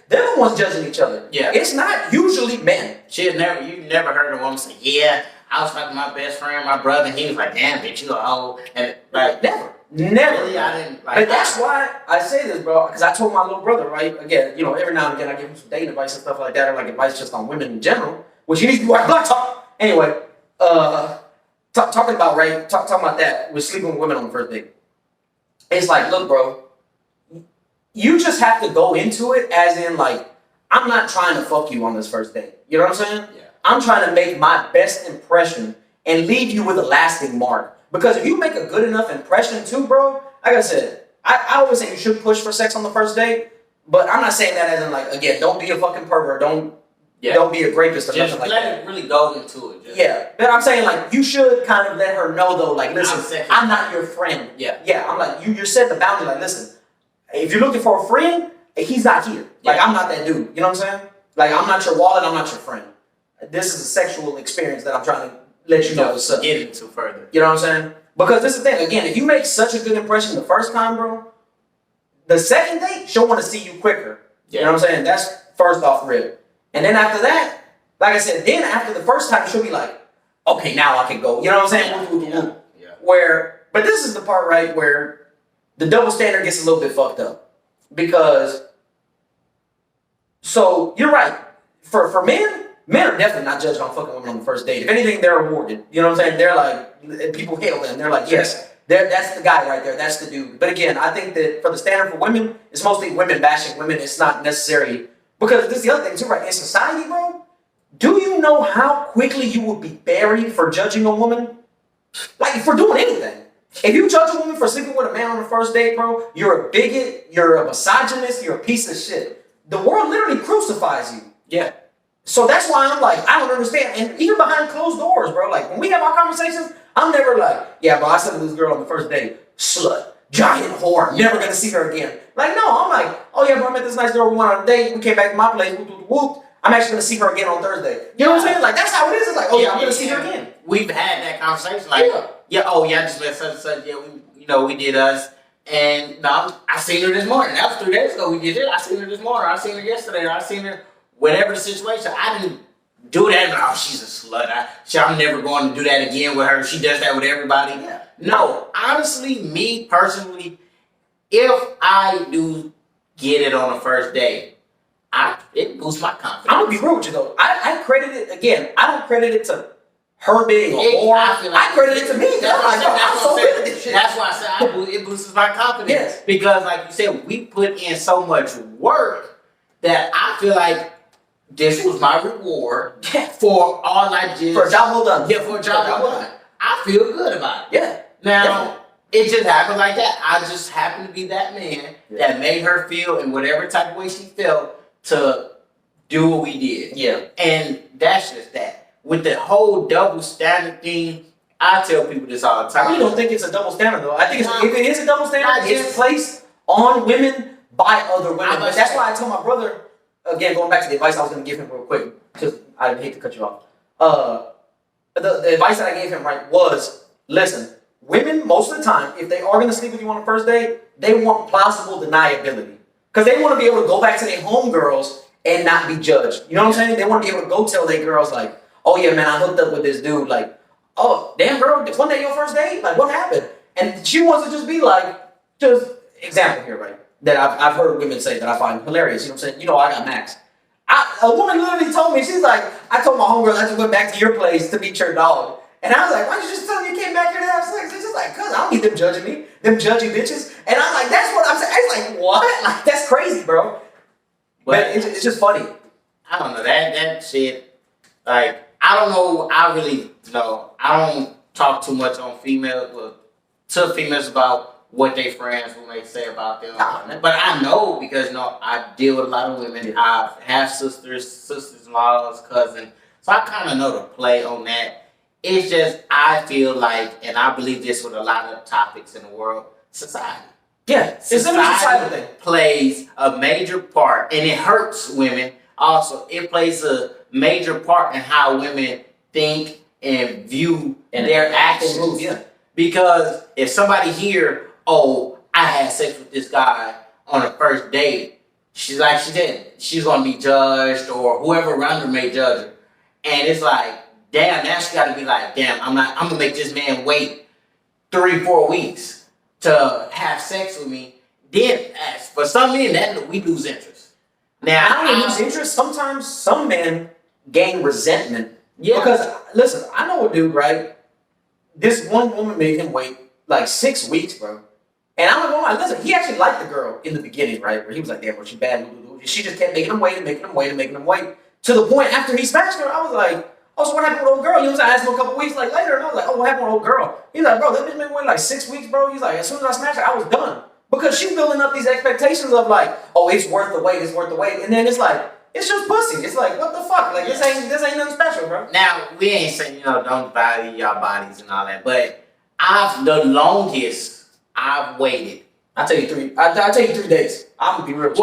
They're the ones judging each other. Yeah. It's not usually men. You never heard a woman say, yeah, I was talking to my best friend, my brother, and he was like, damn, bitch, you a hoe. And like, Never. Really, I didn't like. But that's why I say this, bro, because I told my little brother, right? Again, you know, every now and again I give him some dating advice and stuff like that, or like advice just on women in general, which he needs to be watching Black Talk. Anyway, talking about, right? Talking about that with sleeping with women on the first date. It's like, look, bro, you just have to go into it as in like, I'm not trying to fuck you on this first date. You know what I'm saying? Yeah. I'm trying to make my best impression and leave you with a lasting mark. Because if you make a good enough impression too, bro, like I said, I always say you should push for sex on the first date, but I'm not saying that as in like, again, don't be a fucking pervert, don't be a rapist or just nothing like let that. it really go into it. Yeah, but I'm saying like, you should kind of let her know though, like, listen, I'm not your friend. Yeah. Yeah, I'm like, you set the boundary, like, listen, if you're looking for a friend, he's not here. Like, I'm not that dude, you know what I'm saying? Like, I'm not your wallet, I'm not your friend. This is a sexual experience that I'm trying to let you know what's up. Get into further. You know what I'm saying? Because this is the thing, again, if you make such a good impression the first time, bro, the second date, she'll want to see you quicker. Yeah. You know what I'm saying? That's first off rip. And then after that, like I said, then after the first time, she'll be like, okay, now I can go. You know what I'm saying? Yeah. But this is the part, right, where the double standard gets a little bit fucked up. Because, so you're right. For men are definitely not judged on fucking women on the first date. If anything, they're rewarded. You know what I'm saying? They're like, people hail them. They're like, yes, that's the guy right there. That's the dude. But again, I think that for the standard for women, it's mostly women bashing women. It's not necessary. Because this is the other thing too, right? In society, bro, do you know how quickly you will be buried for judging a woman? Like, for doing anything. If you judge a woman for sleeping with a man on the first date, bro, you're a bigot, you're a misogynist, you're a piece of shit. The world literally crucifies you. Yeah. So that's why I'm like, I don't understand. And even behind closed doors, bro, like when we have our conversations, I'm never like, yeah, bro, I slept with this girl on the first date. Slut, giant whore, never gonna see her again. Like, no, I'm like, oh yeah, bro, I met this nice girl, we went on a date, we came back to my place, whoop, whoop, whoop. I'm actually gonna see her again on Thursday. You know what I'm saying? Like, that's how it is. It's like, oh yeah, I'm gonna see her again. We've had that conversation. Like, I just met such and such. Yeah, we did us. And no, I seen her this morning. That was 3 days ago. We did it. I seen her this morning. I seen her yesterday. I seen her. Whatever the situation, I didn't do that. Oh, she's a slut. I'm never going to do that again with her. She does that with everybody. Yeah. No, honestly, me personally, if I do get it on the first day, it boosts my confidence. I'm gonna be real with you though. I credit it again. I don't credit it to her being a whore. I credit it to me. That's why I said it boosts my confidence. Yes. Because like you said, we put in so much work that I feel like this was my reward for all I did. For a job well done. Yeah, for a job well done. I feel good about it. Yeah. Now, it just happened like that. I just happened to be that man that made her feel in whatever type of way she felt to do what we did. Yeah. And that's just that. With the whole double standard thing, I tell people this all the time. I really don't think it's a double standard though. I think if it is a double standard, it's placed on women by other women. But that's why I told my brother, again, going back to the advice I was going to give him real quick, because I hate to cut you off. The advice that I gave him, right, was, listen, women, most of the time, if they are going to sleep with you on the first date, they want plausible deniability. Because they want to be able to go back to their homegirls and not be judged. You know what I'm saying? They want to be able to go tell their girls, like, oh yeah, man, I hooked up with this dude. Like, oh, damn, girl, wasn't that your first date? Like, what happened? And she wants to just be like, just example here, right? That I've heard women say that I find hilarious. You know what I'm saying? You know, I got Max. A woman literally told me, she's like, I told my homegirl I just went back to your place to meet your dog. And I was like, why'd you just tell me you came back here to have sex? It's just like, cuz I don't need them judging me. Them judgy bitches. And I'm like, that's what I'm saying. It's like, what? Like, that's crazy, bro. But it's just funny. I don't know. That shit, like, I don't know. I really, I don't talk too much on to females about what they friends will may say about them. But I know because, I deal with a lot of women. I have sisters-in-laws, cousins. So I kind of know the play on that. It's just, I feel like, and I believe this with a lot of topics in the world, society. Yeah, society plays a major part, and it hurts women. Also, it plays a major part in how women think and view their actions. Yeah. Because if somebody here, oh, I had sex with this guy on a first date, she's like, she's going to be judged, or whoever around her may judge her. And it's like, damn, now she got to be like, damn, I'm going to make this man wait 3-4 weeks to have sex with me. Then, for some men, that we lose interest. Now, I don't lose interest. Sometimes some men gain resentment. Yeah. Because, listen, I know a dude, right? This one woman made him wait like 6 weeks, bro. And I'm not gonna lie, listen, he actually liked the girl in the beginning, right? Where he was like, damn, was she bad? She just kept making him wait and making him wait and making him wait. To the point after he smashed her, I was like, oh, so what happened with old girl? You know what I'm saying? I asked him a couple weeks later, and I was like, oh, what happened with old girl? He's like, bro, that bitch made me wait like 6 weeks, bro. He's like, as soon as I smashed her, I was done. Because she's building up these expectations of like, oh, it's worth the wait, it's worth the wait. And then it's like, it's just pussy. It's like, what the fuck? Like, this ain't nothing special, bro. Now, we ain't saying, don't value your bodies and all that, but the longest I've waited. I'll tell you 3 days. I'm gonna be real.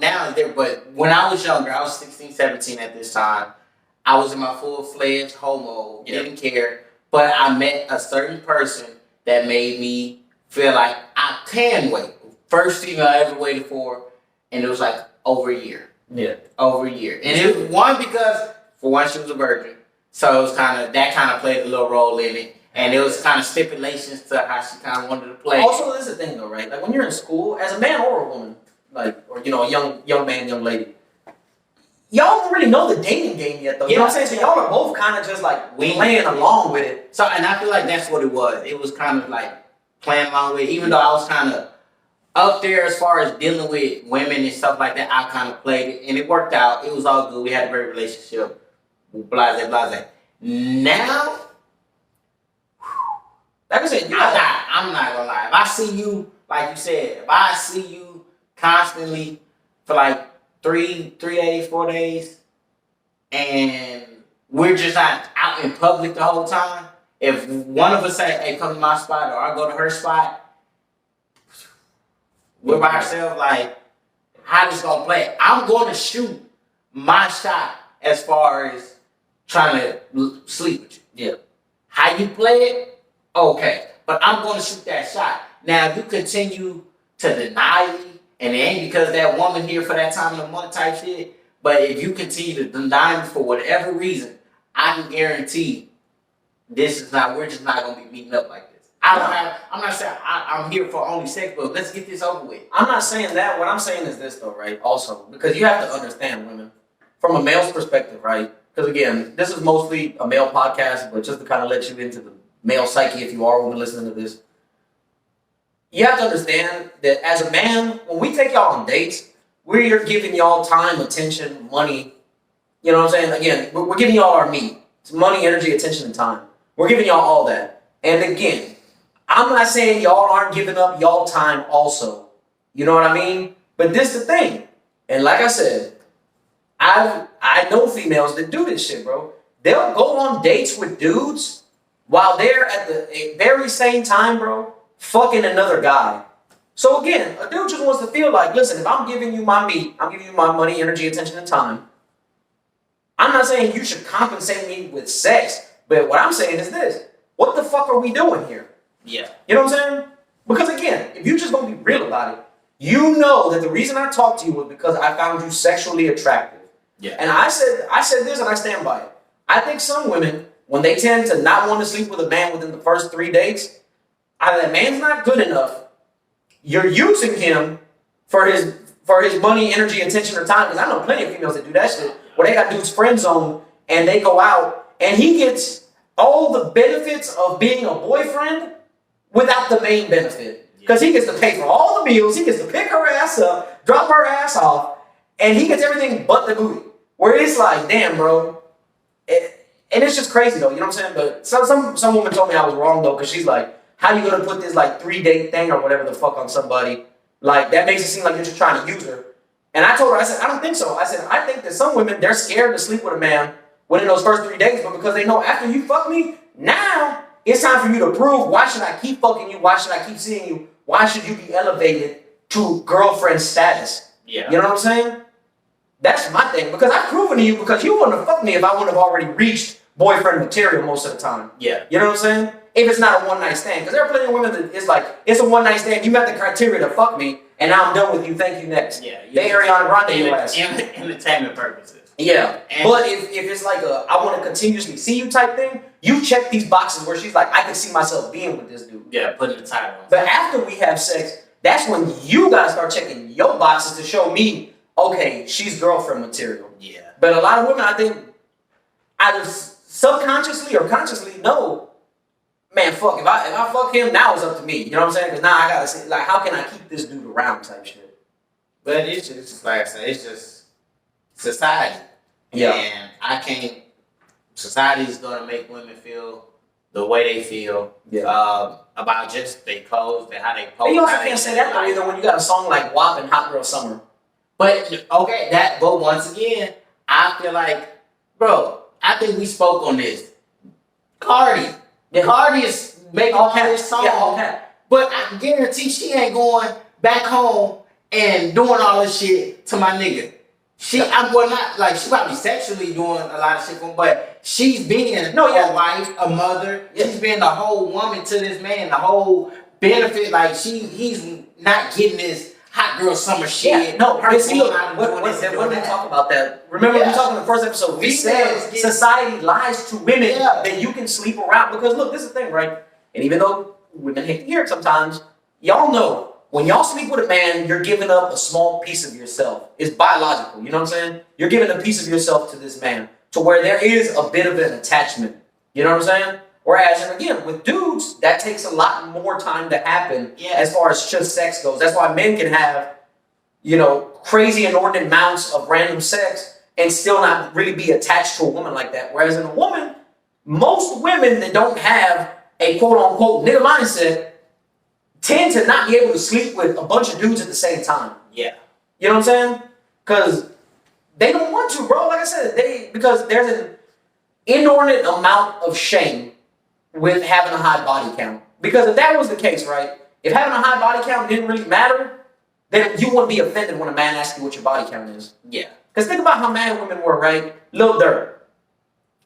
Now is there, but when I was younger, I was 16, 17 at this time. I was in my full-fledged homo, didn't care, but I met a certain person that made me feel like I can wait. First female I ever waited for, and it was like over a year. Yeah. Over a year. And it was because, for one, she was a virgin. So it was that played a little role in it. And it was kind of stipulations to how she kind of wanted to play. Also, this is the thing though, right? Like when you're in school, as a man or a woman, like, or, a young man, young lady, y'all don't really know the dating game yet though. You know what I'm saying? So y'all are both kind of just like playing along with it. So, and I feel like that's what it was. It was kind of like playing along with it. Even though I was kind of up there as far as dealing with women and stuff like that, I kind of played it. And it worked out. It was all good. We had a great relationship. Blase, blase. Now, like I said, I'm not gonna lie. If I see you, like you said, if I see you constantly for like 3 days, 4 days, and we're just not out in public the whole time. If one of us say, "Hey, come to my spot," or I go to her spot, we're by ourselves. Like, how this gonna play? I'm going to shoot my shot as far as trying to sleep with you. Yeah. How you play it, okay. But I'm going to shoot that shot. Now, if you continue to deny me, and it ain't because that woman here for that time of the month type shit, but if you continue to deny me for whatever reason, I can guarantee we're just not going to be meeting up like this. I'm not saying I'm here for only sex, but let's get this over with. I'm not saying that. What I'm saying is this, though, right? Also, because you have to understand women from a male's perspective, right? Because again, this is mostly a male podcast, but just to kind of let you into the male psyche, if you are women listening to this, you have to understand that as a man, when we take y'all on dates, we're giving y'all time, attention, money. You know what I'm saying? Again, we're giving y'all our meat. It's money, energy, attention, and time. We're giving y'all all that. And again, I'm not saying y'all aren't giving up y'all time also. You know what I mean? But this is the thing. And like I said, I know females that do this shit, bro. They'll go on dates with dudes while they're at the very same time, bro, fucking another guy. So again, a dude just wants to feel like, listen, if I'm giving you my meat, I'm giving you my money, energy, attention, and time, I'm not saying you should compensate me with sex, but what I'm saying is this. What the fuck are we doing here? Yeah. You know what I'm saying? Because again, if you just gonna be real about it, you know that the reason I talked to you was because I found you sexually attractive. Yeah. And I said this and I stand by it. I think some women, when they tend to not want to sleep with a man within the first 3 dates, either that man's not good enough, you're using him for his money, energy, attention, or time. Because I know plenty of females that do that shit, where they got dudes friend zone and they go out and he gets all the benefits of being a boyfriend without the main benefit. Because he gets to pay for all the meals, he gets to pick her ass up, drop her ass off, and he gets everything but the booty. Where it's like, damn, bro. And it's just crazy, though. You know what I'm saying? But some woman told me I was wrong, though, because she's like, how you going to put this, like, 3-date thing or whatever the fuck on somebody? Like, that makes it seem like you're just trying to use her. And I told her, I said, I don't think so. I said, I think that some women, they're scared to sleep with a man within those first 3 days, but because they know after you fuck me, now it's time for you to prove, why should I keep fucking you? Why should I keep seeing you? Why should you be elevated to girlfriend status? Yeah. You know what I'm saying? That's my thing, because I've proven to you, because you wouldn't have fucked me if I wouldn't have already reached boyfriend material most of the time. Yeah. You know what I'm saying? If it's not a one-night stand. Because there are plenty of women that it's like, it's a one-night stand, you met the criteria to fuck me, and now I'm done with you, thank you, next. Yeah. They Ariana Grande your ass. Entertainment purposes. Yeah. But if it's like a, I want to continuously see you type thing, you check these boxes where she's like, I can see myself being with this dude. Yeah, putting the title on. But after we have sex, that's when you gotta start checking your boxes to show me, okay, she's girlfriend material. Yeah. But a lot of women, I think, either subconsciously or consciously know, man, fuck, if I fuck him, now it's up to me. You know what I'm saying? Because now I gotta say, like, how can I keep this dude around type shit. But it's just like I said, it's just society. Yeah. And society's gonna make women feel the way they feel. Yeah. About just their clothes and how they pose. And you also can't say that though either when you got a song like WAP and Hot Girl Summer. But okay, but once again, I feel like, bro, I think we spoke on this. Cardi. Yeah. Cardi is making all this song. Yeah, okay. But I guarantee she ain't going back home and doing all this shit to my nigga. She probably sexually doing a lot of shit for him, but she's being a wife, a mother. Yeah. She's being the whole woman to this man, the whole benefit. Like he's not getting this hot girl summer shit. Yeah, no, when we talk about that, remember we talked in the first episode, we said society lies to women that you can sleep around. Because look, this is the thing, right? And even though women hate to hear it sometimes, y'all know, when y'all sleep with a man, you're giving up a small piece of yourself. It's biological, you know what I'm saying? You're giving a piece of yourself to this man, to where there is a bit of an attachment. You know what I'm saying? Whereas, and again, with dudes, that takes a lot more time to happen as far as just sex goes. That's why men can have, crazy inordinate amounts of random sex and still not really be attached to a woman like that. Whereas in a woman, most women that don't have a quote-unquote nigga mindset tend to not be able to sleep with a bunch of dudes at the same time. Yeah. You know what I'm saying? Because they don't want to, bro. Like I said, because there's an inordinate amount of shame with having a high body count. Because if that was the case, right? If having a high body count didn't really matter, then you wouldn't be offended when a man asks you what your body count is. Yeah. Because think about how mad women were, right? Lil Durk.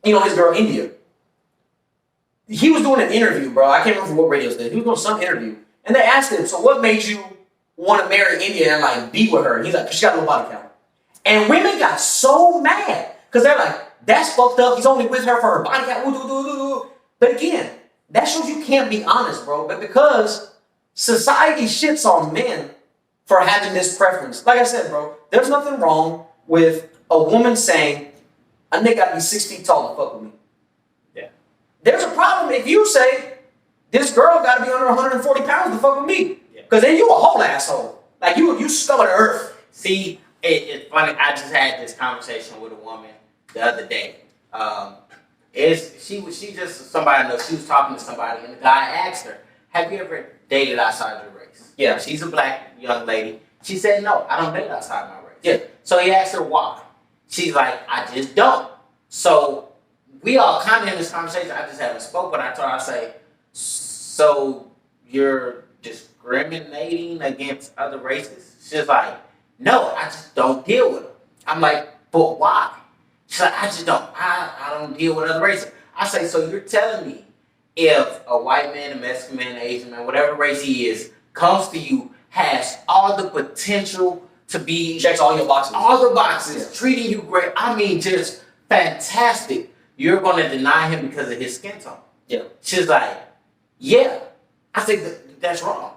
You know, his girl, India. He was doing an interview, bro. I can't remember what radio station. He was doing some interview. And they asked him, so what made you want to marry India and, like, be with her? And he's like, she got a low body count. And women got so mad. Because they're like, that's fucked up. He's only with her for her body count. But again, that shows you can't be honest, bro. But because society shits on men for having this preference. Like I said, bro, there's nothing wrong with a woman saying, a nigga gotta be 6 feet tall to fuck with me. Yeah. There's a problem if you say, this girl gotta be under 140 pounds to fuck with me. Because then you a whole asshole. Like you scum of the earth. See, it's funny. I just had this conversation with a woman the other day. She just somebody I know. She was talking to somebody, and the guy asked her, "Have you ever dated outside your race?" Yeah. She's a black young lady. She said, "No, I don't date outside my race." Yeah. So he asked her why. She's like, "I just don't." So we all kind of in this conversation. I just haven't spoke, but I told her, I say, "So you're discriminating against other races?" She's like, "No, I just don't deal with them." I'm like, "But why?" She's like, I don't deal with other races. I say, so you're telling me if a white man, a Mexican man, an Asian man, whatever race he is, comes to you, has all the potential to be... Checks all your boxes. All the boxes, treating you great. I mean, just fantastic. You're going to deny him because of his skin tone. Yeah. She's like, yeah. I say, that's wrong.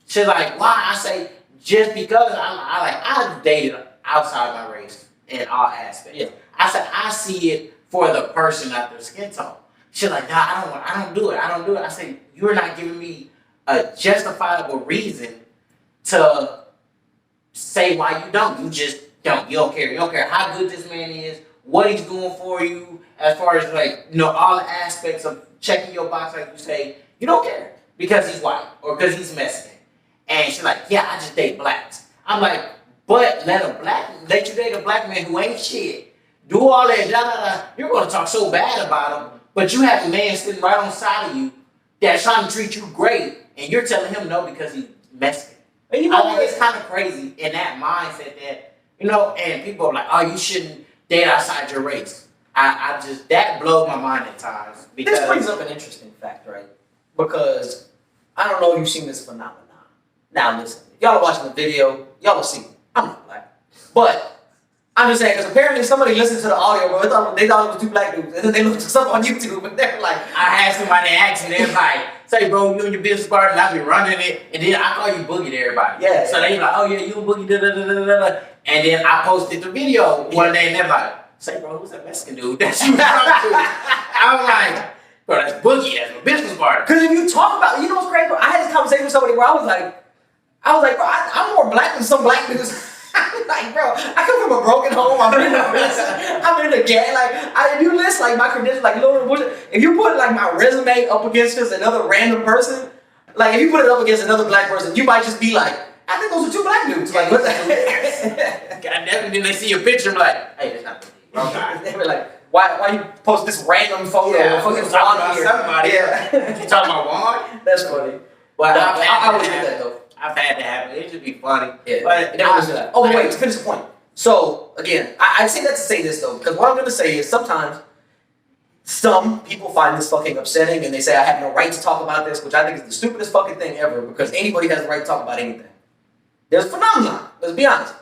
She's like, why? I say, just because I've dated outside my race in all aspects. Yeah. I said, I see it for the person, not their skin tone. She's like, nah, I don't do it. I say, you're not giving me a justifiable reason to say why you don't. You just don't. You don't care. You don't care how good this man is, what he's doing for you, as far as all the aspects of checking your box, like you say, you don't care because he's white or because he's Mexican. And she's like, yeah, I just date blacks. I'm like, but let you date a black man who ain't shit. Do all that, You're going to talk so bad about him, but you have a man sitting right on the side of you that's trying to treat you great, and you're telling him no because he's Mexican. And it's kind of crazy in that mindset that, and people are like, oh, you shouldn't date outside your race. I just, that blows my mind at times. Because this brings up an interesting fact, right? Because I don't know if you've seen this phenomenon. Now listen, if y'all are watching the video, y'all will see. I'm not black. But I'm just saying, because apparently somebody listened to the audio, bro. They thought it was two black dudes. And then they looked stuff on YouTube, and they're like, I had somebody ask me, they're like, say, bro, you and your business partner, I be running it, and then I call you Boogie to everybody. Yeah. So they like, oh yeah, you a Boogie, da-da-da-da-da-da. And then I posted the video one day, and they're like, say, bro, who's that Mexican dude that you talking to? I was like, bro, that's Boogie, that's my business partner. Because if you talk about, you know what's crazy, bro? I had this conversation with somebody where I was like, bro, I'm more black than some black dudes. I'm like, bro, I come from a broken home. I'm in the gang. If you list my credentials, if you put my resume up against just another random person, if you put it up against another black person, you might just be like, I think those are two black dudes. Like, what the heck? God damn it, then they see your picture and be like, hey, that's not the wrong guy. They were like, why you post this random photo of fucking Juan here? Somebody. Yeah. You talking about Juan? That's funny. Well, I would do that though. I've had that happen. It should be funny. Yeah. But wait, to finish the point. So, again, I say that to say this, though, because what I'm going to say is sometimes some people find this fucking upsetting and they say I have no right to talk about this, which I think is the stupidest fucking thing ever because anybody has the right to talk about anything. There's a phenomenon. Let's be honest.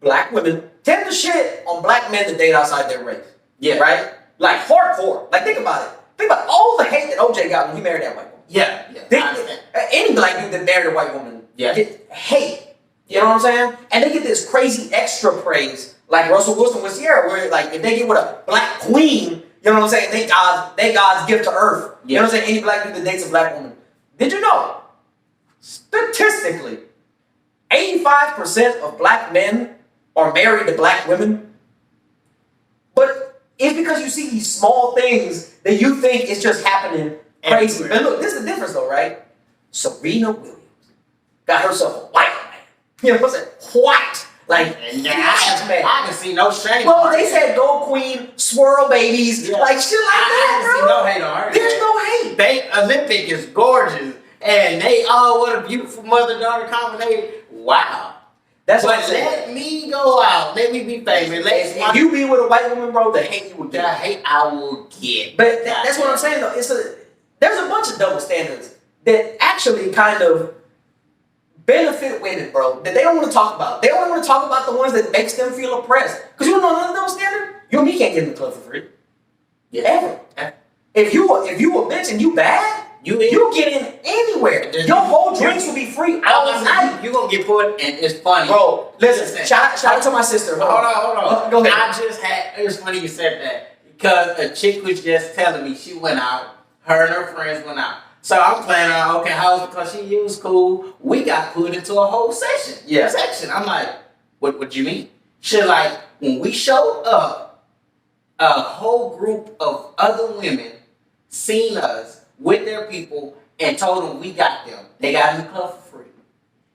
Black women tend to shit on black men that date outside their race. Yeah. Right? Hardcore. Think about it. Think about all the hate that OJ got when he married that white woman. Yeah. Any black dude that married a white woman get hate. You know what I'm saying? And they get this crazy extra praise, like Russell Wilson with Sierra, where if they get with a black queen, you know what I'm saying? They God's gift to earth. You know what I'm saying? Any black dude that dates a black woman. Did you know? Statistically, 85% of black men are married to black women. But it's because you see these small things that you think is just happening crazy. Everywhere. But look, this is the difference though, right? Serena Williams got herself a white man. You know what I'm saying? White Like, I can see no shame. Bro, they said Gold Queen, swirl babies, like shit like that, bro. See no hate on her. There's no hate. They Olympic is gorgeous, and they what a beautiful mother-daughter combination. Wow. That's but what I'm saying. Let me go out. Let me be famous. If you be with a white woman, bro, the hate you will get. The hate I will get. But that's what I'm saying, though. There's a bunch of double standards that actually kind of benefit women, bro, that they don't want to talk about. They only want to talk about the ones that makes them feel oppressed. Because you know another double standard? You and me can't get in the club for free. Ever. If you a bitch and you bad, you get in anywhere. Your whole drinks will be free all night. You gonna get put, and it's funny. Bro, listen, shout out to my sister. Hold on. Go ahead. It was funny you said that. Because a chick was just telling me she went out, her and her friends went out. So I'm playing around, okay, how's because she was cool. We got put into a whole section. I'm like, what you mean? She like, when we showed up, a whole group of other women seen us with their people and told them we got them. They got in the club for free.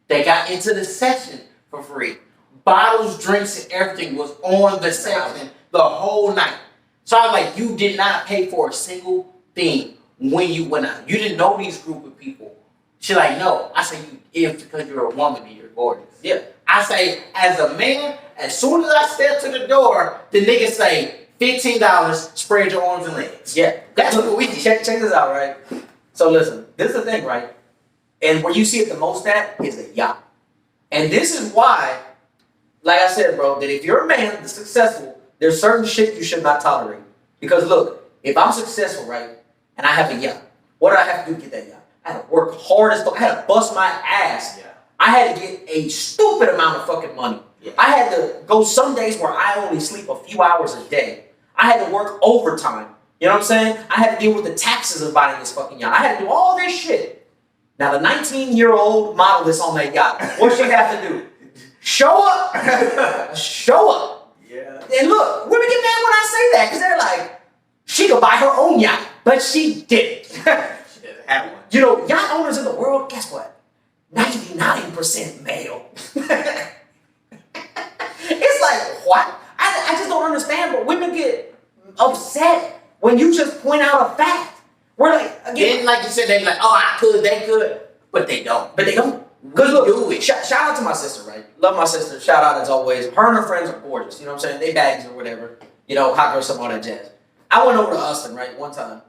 They got into the session for free. Bottles, drinks, and everything was on the section the whole night. So I'm like, you did not pay for a single thing when you went out. You didn't know these group of people. She like, no. I say, if because you're a woman and you're gorgeous. Yeah. I say, as a man, as soon as I step to the door, the nigga say, $15, spread your arms and legs. Yeah. That's what we did. Check this out, right? So listen, this is the thing, right? And where you see it the most at is a yacht. And this is why, like I said, bro, that if you're a man that's successful, there's certain shit you should not tolerate. Because look, if I'm successful, right, and I have a yacht, what did I have to do to get that yacht? I had to work hard as fuck. I had to bust my ass. Yeah. I had to get a stupid amount of fucking money. Yeah. I had to go some days where I only sleep a few hours a day. I had to work overtime. You know what I'm saying? I had to deal with the taxes of buying this fucking yacht. I had to do all this shit. Now the 19-year-old model that's on that yacht, what she have to do? Show up. Show up. Yeah. And look, women get mad when I say that because they're like, she could buy her own yacht, but she didn't. She doesn't have one. You know, yacht owners in the world, guess what? 99% male. It's like, what? I just don't understand, but women get upset when you just point out a fact. We're like, again, like you said, they be like, oh, I could, they could, but they don't. But they don't. Because look, do it. Shout out to my sister, right? Love my sister. Shout out as always. Her and her friends are gorgeous. You know what I'm saying? They baddies or whatever. You know, hot girl, something, all that jazz. I went over to Austin, right, one time.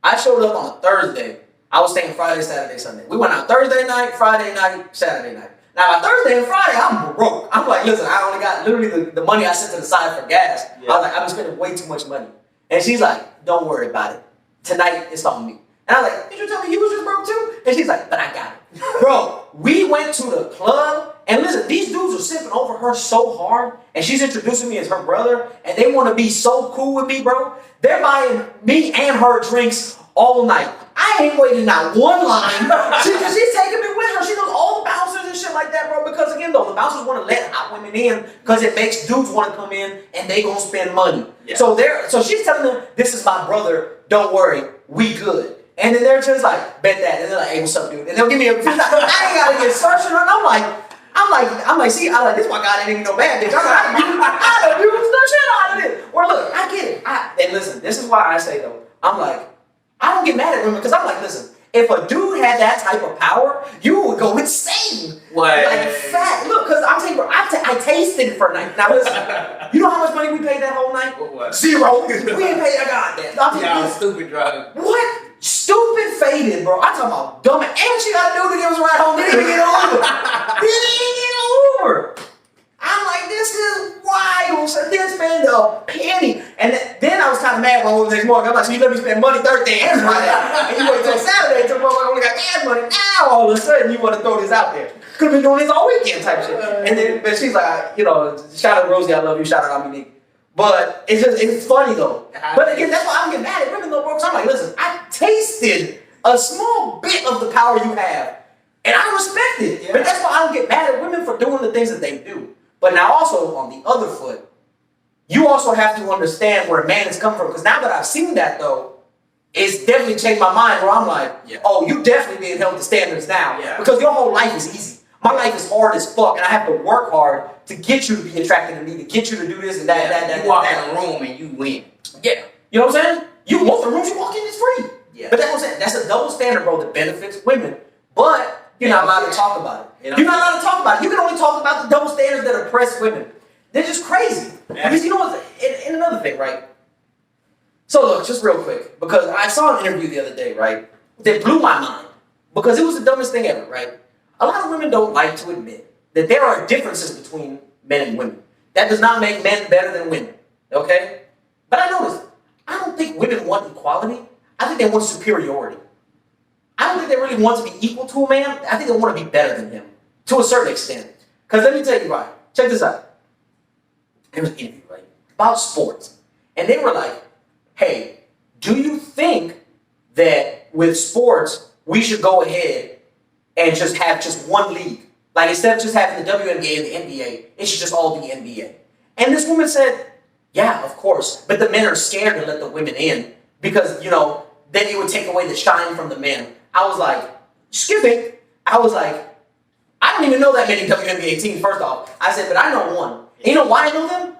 I showed up on a Thursday. I was staying Friday, Saturday, Sunday. We went out Thursday night, Friday night, Saturday night. Now, on Thursday and Friday, I'm broke. I'm like, listen, I only got literally the money I set to the side for gas. Yeah. I was like, I've been spending way too much money. And she's like, don't worry about it. Tonight, it's on me. And I was like, did you tell me you was just broke too? And she's like, but I got it. Bro, we went to the club, and listen, these dudes are sipping over her so hard, and she's introducing me as her brother, and they want to be so cool with me, bro. They're buying me and her drinks all night. I ain't waiting not one line. She's taking me with her. She knows all the bouncers and shit like that, bro. Because again, though, the bouncers want to let hot women in because it makes dudes want to come in and they gonna spend money. Yeah. So she's telling them, this is my brother. Don't worry, we good. And then they're just like, bet that. And they're like, hey, what's up, dude? And they'll give me a. I ain't gotta get searched. And I'm like, see, this is why God ain't even no bad bitch. I don't use the shit out of it. Or look, I get it. And listen, this is why I say though, I'm like, I don't get mad at women because I'm like, listen, if a dude had that type of power, you would go insane. What? Like fat. Look, because I'm telling you, I tasted it for a night. Now listen, you know how much money we paid that whole night? What? 0. We didn't pay a goddamn. Y'all stupid drug. What? Stupid faded, bro. I'm talking about dumb. And she got a dude to give us a ride home. Didn't even get over. Didn't even get over. I'm like, this is wild. So this spend a penny. And then I was kind of mad when I was the next morning. I'm like, so you let me spend money Thursday and Friday. And you wait till Saturday until I only got gas money. Now all of a sudden you want to throw this out there. Could have been doing this all weekend type shit. And then, but she's like, you know, shout out Rosie, I love you. Shout out Dominique. But it's funny though. But again, that's why I'm getting mad at women though, bro. Because I'm like, listen, I tasted a small bit of the power you have. And I respect it. Yeah. But that's why I don't get mad at women for doing the things that they do. But now also on the other foot, you also have to understand where a man is coming from. Because now that I've seen that though, it's definitely changed my mind where I'm like, oh, you definitely being held to standards now. Yeah. Because your whole life is easy. My life is hard as fuck, and I have to work hard to get you to be attracted to me, to get you to do this and that. You walk in a room and you win. Yeah. You know what I'm saying? Most of the rooms you walk in is free. Yeah. But that's what I'm saying. That's a double standard, bro, that benefits women. But you're not allowed to talk about it. You're not allowed to talk about it. You can only talk about the double standards that oppress women. They're just crazy. Because you know what? And another thing, right? So look, just real quick, because I saw an interview the other day, right, that blew my mind. Because it was the dumbest thing ever, right? A lot of women don't like to admit that there are differences between men and women. That does not make men better than women, okay? But I noticed, I don't think women want equality. I think they want superiority. I don't think they really want to be equal to a man. I think they want to be better than him, to a certain extent. Because let me tell you why. Check this out. There was an interview, right, about sports. And they were like, hey, do you think that with sports, we should go ahead and just have just one league? Like, instead of just having the WNBA and the NBA, it should just all be NBA. And this woman said, yeah, of course. But the men are scared to let the women in because, you know, then it would take away the shine from the men. I was like, excuse me. I was like, I don't even know that many WNBA teams, first off. I said, but I know one. And you know why I know them?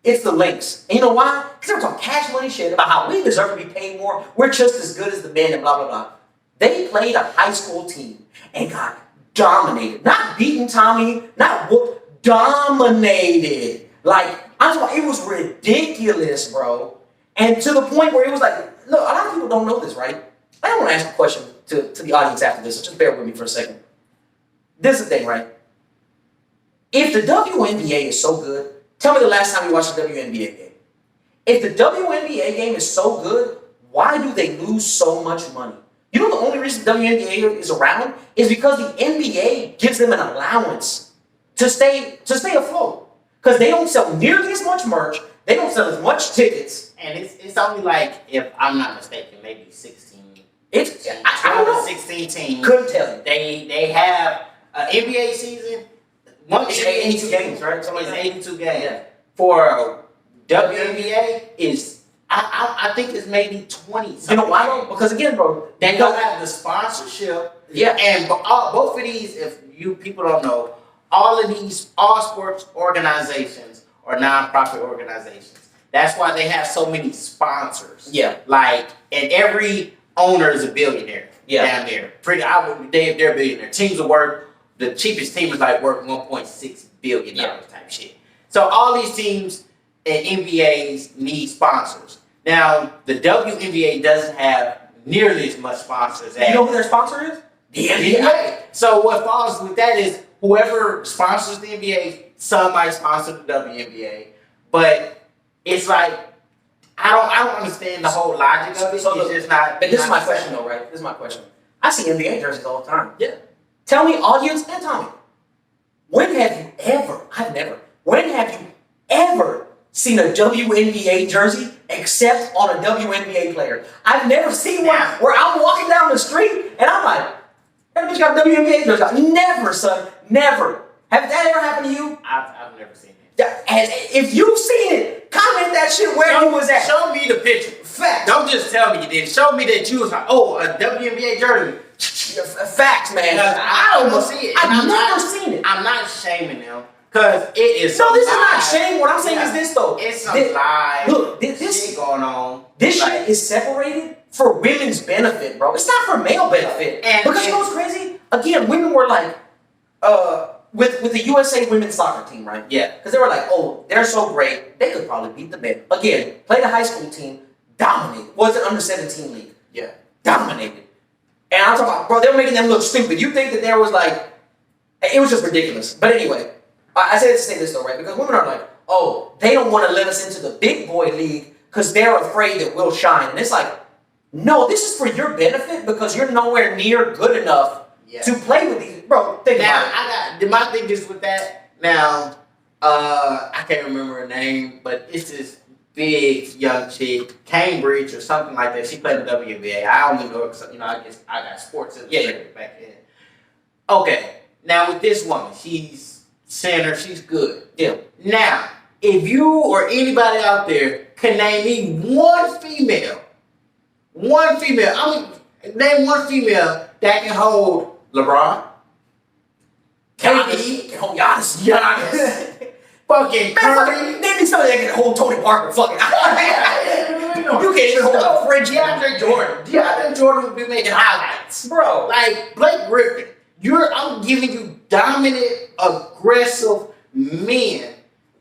It's the Lynx. And you know why? Because they're talking cash money shit about how we deserve to be paid more. We're just as good as the men and blah, blah, blah. They played a high school team and got dominated. Not beaten, Tommy. Not whooped. Dominated. Like, I'm talking, it was ridiculous, bro. And to the point where it was like, look, a lot of people don't know this, right? I want to ask a question to the audience after this, so just bear with me for a second. This is the thing, right? If the WNBA is so good, tell me the last time you watched a WNBA game. If the WNBA game is so good, why do they lose so much money? You know the only reason WNBA is around is because the NBA gives them an allowance to stay afloat. Because they don't sell nearly as much merch, they don't sell as much tickets. And it's only like, if I'm not mistaken, maybe 16. I don't know. 16 teams. Couldn't tell you. They have an NBA season. It's 82 games, right? Something like 82 games. Yeah. For WNBA is I think it's maybe 20. You know why though? Because again, bro, they don't have the sponsorship. Yeah. And both of these, if you people don't know, all sports organizations are nonprofit organizations. That's why they have so many sponsors. Yeah. Like, and every owner is a billionaire. Yeah. Down there. They're billionaire. Teams are worth, the cheapest team is like worth $1.6 billion type shit. So all these teams and NBAs need sponsors. Now, the WNBA doesn't have nearly as much sponsors as... You know who their sponsor is? The NBA. So what follows with that is whoever sponsors the NBA, some might sponsor the WNBA. But it's like, I don't understand the whole logic of it. So it's just not... But this is my question though, right? This is my question. I see NBA jerseys all the time. Yeah. Tell me, audience and Tommy, when have you ever seen a WNBA jersey except on a WNBA player? I've never seen one where I'm walking down the street and I'm like, that bitch got a WNBA jersey. Never, son. Never. Have that ever happened to you? I've never seen it. And if you've seen it, comment that shit where you was at. Show me the picture. Fact. Don't just tell me you did. Show me that you was like, oh, a WNBA jersey. Facts, man. I don't see it. I've never seen it. I'm not shaming them because it is. No, this is not shame. What I'm saying is this though. It's some live. Look, this shit going on. This shit is separated for women's benefit, bro. It's not for male benefit. Because you know what's crazy? Again, women were like, with the USA women's soccer team, right? Yeah. Because they were like, oh, they're so great, they could probably beat the men. Again, played a high school team, dominated. Was an under 17 league. Yeah. Dominated. And I'm talking about, bro, they were making them look stupid. You think that there was like, it was just ridiculous. But anyway, I said to say this though, right? Because women are like, oh, they don't want to let us into the big boy league because they're afraid that we'll shine. And it's like, no, this is for your benefit because you're nowhere near good enough to play with these. Bro, think about it. My thing is with that, now, I can't remember her name, but it's this big young chick, Cambridge or something like that. She played in the WNBA. I only know because, you know, I got sports illustrated back then. Okay, now with this woman, she's center, she's good. Yeah. Now, if you or anybody out there can name me one female, name one female that can hold LeBron, KD, Giannis. Giannis, fucking Curry. Name me somebody that can hold Tony Parker. Fucking. You can't even hold a fridge. DeAndre Jordan. DeAndre Jordan would be making highlights, Bro. like Blake Griffin. I'm giving you dominant, aggressive men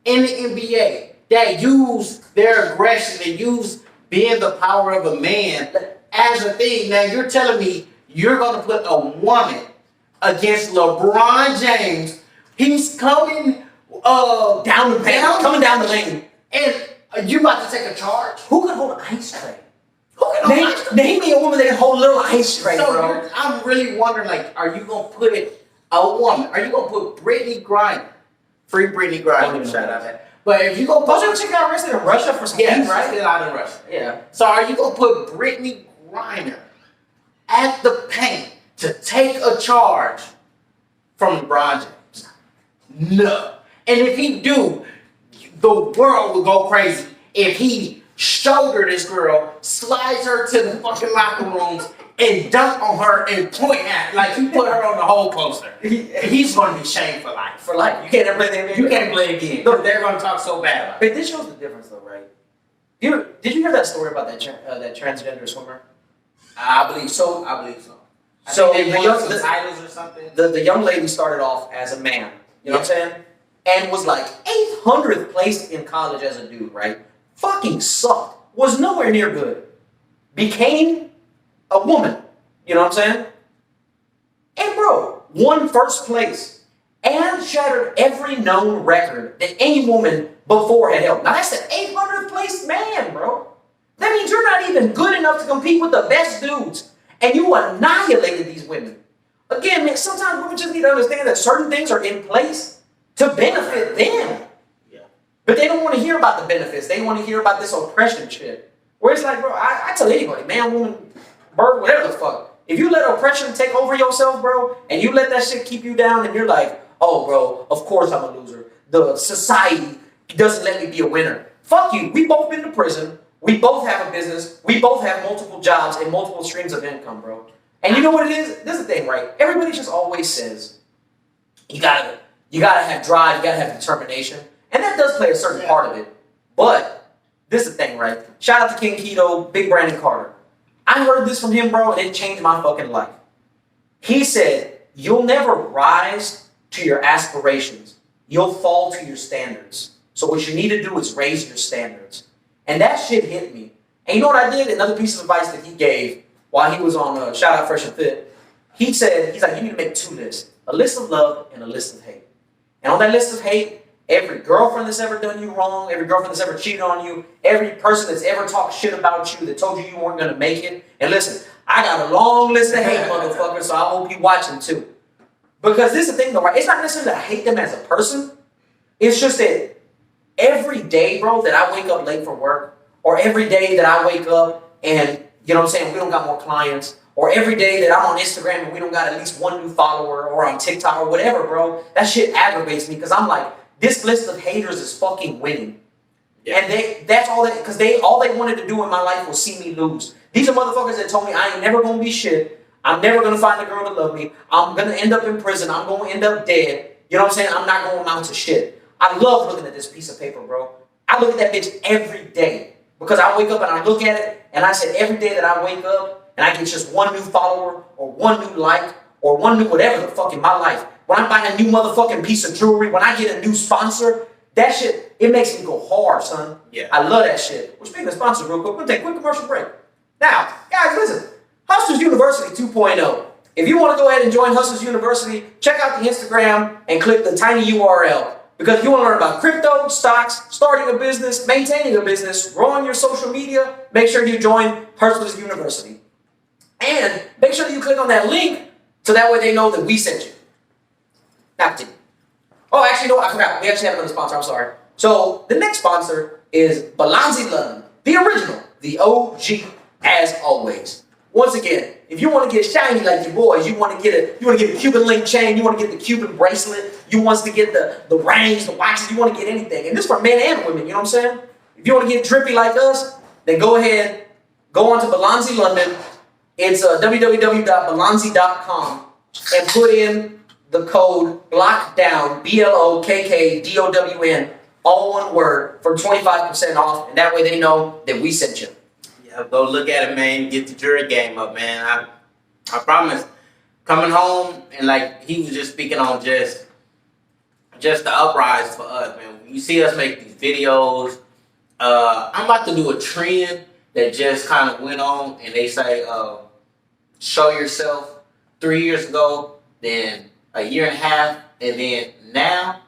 in the NBA that use their aggression and use being the power of a man as a thing. Now you're telling me you're gonna put a woman against LeBron James? He's coming Down the lane. Coming down the lane. and you about to take a charge? Who can hold an ice tray? Who can hold ice? Name me a woman that can hold a little ice tray, So bro. I'm really wondering, like, are you gonna put a woman? Are you gonna put Brittany Griner? Free Brittany Griner, shout out that. But if you gonna put, Those chick got arrested in Russia for some yeah, heat, right? still out in Russia. Yeah. So are you gonna put Brittany Griner at the paint to take a charge from LeBron James? No. And if he do, the world will go crazy if he shoulder this girl, slides her to the fucking locker rooms, and dunk on her and point at like he put her on the whole poster. He's gonna be shamed for life. For life. You can't ever play the NBA. You can't play again. Look, They're gonna talk so bad about it. But this shows the difference, though, right? Did you hear that story about that transgender swimmer? I believe so. I believe so. So I think they the won young- some titles or something. The young lady started off as a man, you know what I'm saying? And was like 800th place in college as a dude, right? Fucking sucked. Was nowhere near good. Became a woman, you know what I'm saying? And bro, won first place and shattered every known record that any woman before had held. Now that's the 800th place man, bro. That means you're not even good enough to compete with the best dudes. And you annihilated these women. Again, man, sometimes women just need to understand that certain things are in place to benefit them. Yeah. But they don't want to hear about the benefits. They want to hear about this oppression shit. Where it's like, bro, I tell anybody, man, woman, bird, whatever the fuck. If you let oppression take over yourself, bro, and you let that shit keep you down, and you're like, oh, bro, of course I'm a loser. The society doesn't let me be a winner. Fuck you. We both been to prison. We both have a business. We both have multiple jobs and multiple streams of income, bro. And you know what it is? This is the thing, right? Everybody just always says, you gotta have drive, you gotta have determination. And that does play a certain part of it. But this is the thing, right? Shout out to King Keto, Big Brandon Carter. I heard this from him, bro, and it changed my fucking life. He said, you'll never rise to your aspirations. You'll fall to your standards. So what you need to do is raise your standards. And that shit hit me. And you know what I did? Another piece of advice that he gave while he was on Shout Out Fresh and Fit. He said, he's like, you need to make two lists. A list of love and a list of hate. And on that list of hate, every girlfriend that's ever done you wrong, every girlfriend that's ever cheated on you, every person that's ever talked shit about you, that told you you weren't going to make it. And listen, I got a long list of hate, motherfuckers, so I hope you watching too. Because this is the thing, though, right? It's not necessarily that I hate them as a person. It's just that every day, bro, that I wake up late for work, or every day that I wake up and, you know what I'm saying, we don't got more clients, or every day that I'm on Instagram and we don't got at least one new follower, or on TikTok or whatever, bro, that shit aggravates me because I'm like, this list of haters is fucking winning. Yeah. And that's all that, because all they wanted to do in my life was see me lose. These are motherfuckers that told me I ain't never gonna be shit. I'm never gonna find a girl to love me. I'm gonna end up in prison. I'm gonna end up dead. You know what I'm saying? I'm not gonna amount to shit. I love looking at this piece of paper, bro. I look at that bitch every day because I wake up and I look at it and I said every day that I wake up and I get just one new follower or one new like or one new whatever the fuck in my life. When I buy a new motherfucking piece of jewelry, when I get a new sponsor, that shit, it makes me go hard, son. Yeah. I love that shit. Well, speaking of sponsors real quick, we'll take a quick commercial break. Now, guys, listen. Hustlers University 2.0. If you want to go ahead and join Hustlers University, check out the Instagram and click the tiny URL. Because if you want to learn about crypto, stocks, starting a business, maintaining a business, growing your social media, make sure you join Hustlers University. And make sure that you click on that link so that way they know that we sent you. Now continue. Oh, actually, no, I forgot. We actually have another sponsor. I'm sorry. So the next sponsor is Balanzi London, the original, the OG, as always. Once again, if you want to get shiny like your boys, you want to get a Cuban link chain, you want to get the Cuban bracelet, you want to get the rings, the watches, you want to get anything. And this is for men and women, you know what I'm saying? If you want to get drippy like us, then go ahead, go on to Balanzi London. It's www.balanzi.com and put in the code BLOCKDOWN, BLOKKDOWN, all one word, for 25% off, and that way they know that we sent you. Yeah, go look at it, man. Get the jury game up, man. I promise. Coming home and like he was just speaking on just the uprise for us, man. You see us make these videos. I'm about to do a trend that just kind of went on, and they say, show yourself 3 years ago, then a year and a half, and then now.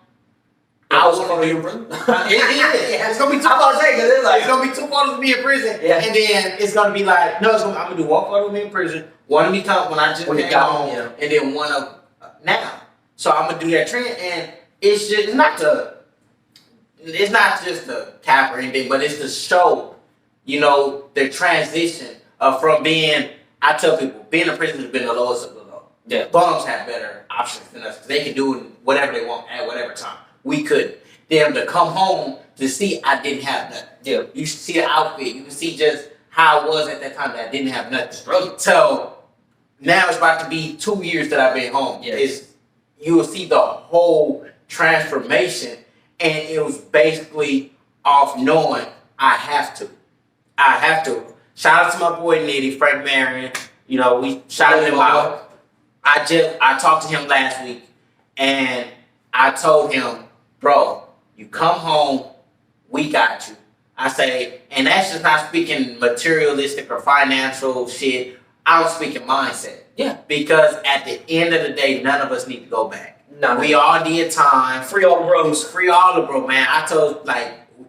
I was going to be in prison. It's gonna be 2 photos. It's gonna be 2 photos of me in prison, yeah. And then it's gonna be like, no, I'm gonna do 1 photo of me in prison, one of me come when I just came home, and then one of now. So I'm gonna do that trend, and it's not just the cap or anything, but it's to show, the transition from being. I tell people, being in prison has been the lowest of the low. Yeah. Bums have better options than us. They can do whatever they want at whatever time. We could. Them to come home to see I didn't have nothing. Yeah. You should see the outfit. You can see just how I was at that time that I didn't have nothing. So now it's about to be 2 years that I've been home. Yes. You will see the whole transformation, and it was basically off knowing I have to. Shout out to my boy Nitty, Frank Marion. We shouted him out. I talked to him last week, and I told him, bro, you come home, we got you. I say, and that's just not speaking materialistic or financial shit. I'm speaking mindset. Yeah. Because at the end of the day, none of us need to go back. No. We all did time. Free all the bros. Free all the bro, man. I told,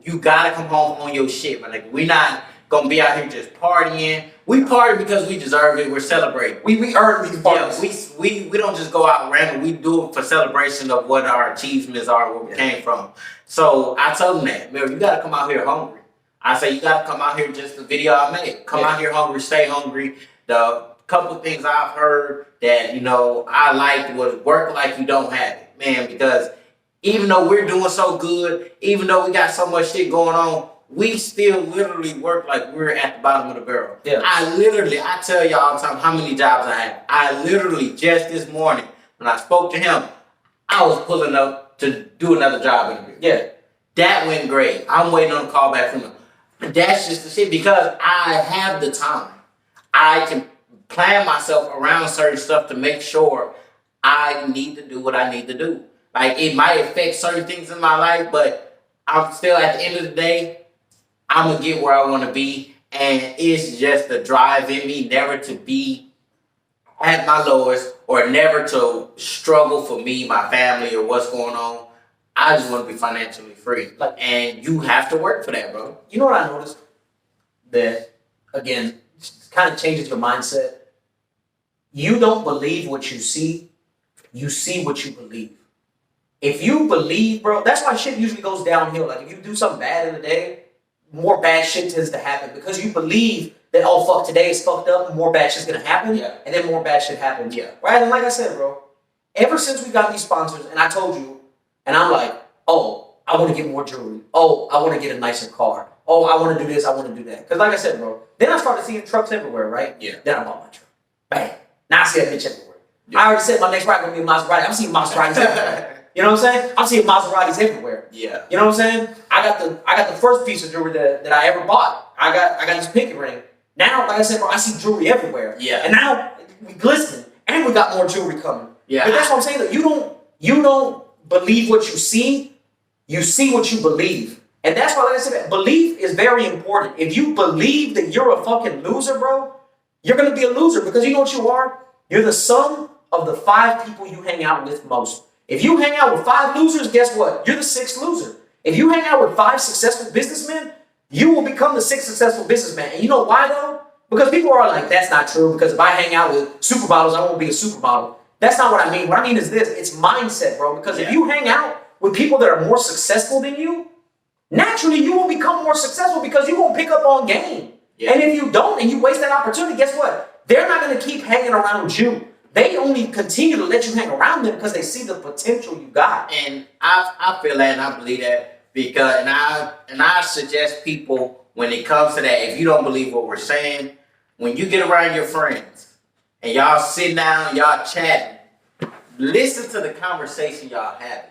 you gotta come home on your shit, man. We not gonna be out here just partying. We party because we deserve it. We're celebrating. We earn these parties. Yeah, we don't just go out random. We do it for celebration of what our achievements are, where we came from. So I told them that, man, you gotta come out here hungry. I say you gotta come out here just the video I made. Come out here hungry, stay hungry. The couple things I've heard that I liked was work like you don't have it, man. Because even though we're doing so good, even though we got so much shit going on, we still literally work like we're at the bottom of the barrel. Yeah. I tell y'all all the time how many jobs I have. I literally, just this morning, when I spoke to him, I was pulling up to do another job interview. Yeah. That went great. I'm waiting on a call back from him. That's just the shit, because I have the time. I can plan myself around certain stuff to make sure I need to do what I need to do. It might affect certain things in my life, but I'm still, at the end of the day, I'm going to get where I want to be, and it's just the drive in me never to be at my lowest or never to struggle for me, my family, or what's going on. I just want to be financially free. And you have to work for that, bro. You know what I noticed? That, again, kind of changes your mindset. You don't believe what you see what you believe. If you believe, bro, that's why shit usually goes downhill. If you do something bad in the day, more bad shit tends to happen, because you believe that, oh fuck, today is fucked up, and more bad shit's gonna happen, and then more bad shit happens. Yeah. Right? And like I said, bro, ever since we got these sponsors, and I told you, and I'm like, oh, I want to get more jewelry. Oh, I want to get a nicer car. Oh, I want to do this, I want to do that. Because like I said, bro, then I started seeing trucks everywhere, right? Yeah. Then I bought my truck. Bang. Now I see that bitch everywhere. Yeah. I already said my next ride gonna be a Maserati. I'm seeing Maseratis everywhere. You know what I'm saying? I'm seeing Maseratis everywhere. Yeah. You know what I'm saying? I got the first piece of jewelry that I ever bought. I got this pinky ring. Now, like I said, bro, I see jewelry everywhere. Yeah. And now we glisten, and we got more jewelry coming. Yeah. But that's what I'm saying. That you don't believe what you see what you believe. And that's why, like I said, belief is very important. If you believe that you're a fucking loser, bro, you're gonna be a loser, because you know what you are? You're the sum of the 5 people you hang out with most. If you hang out with 5 losers, guess what? You're the 6th loser. If you hang out with 5 successful businessmen, you will become the 6th successful businessman. And you know why, though? Because people are like, that's not true, because if I hang out with supermodels, I won't be a supermodel. That's not what I mean. What I mean is this. It's mindset, bro. Because if you hang out with people that are more successful than you, naturally you will become more successful, because you won't pick up on game. Yeah. And if you don't, and you waste that opportunity, guess what? They're not going to keep hanging around you. They only continue to let you hang around them because they see the potential you got. And I feel that, and I believe that, because and I suggest people, when it comes to that, if you don't believe what we're saying, when you get around your friends and y'all sit down, y'all chatting, listen to the conversation y'all having.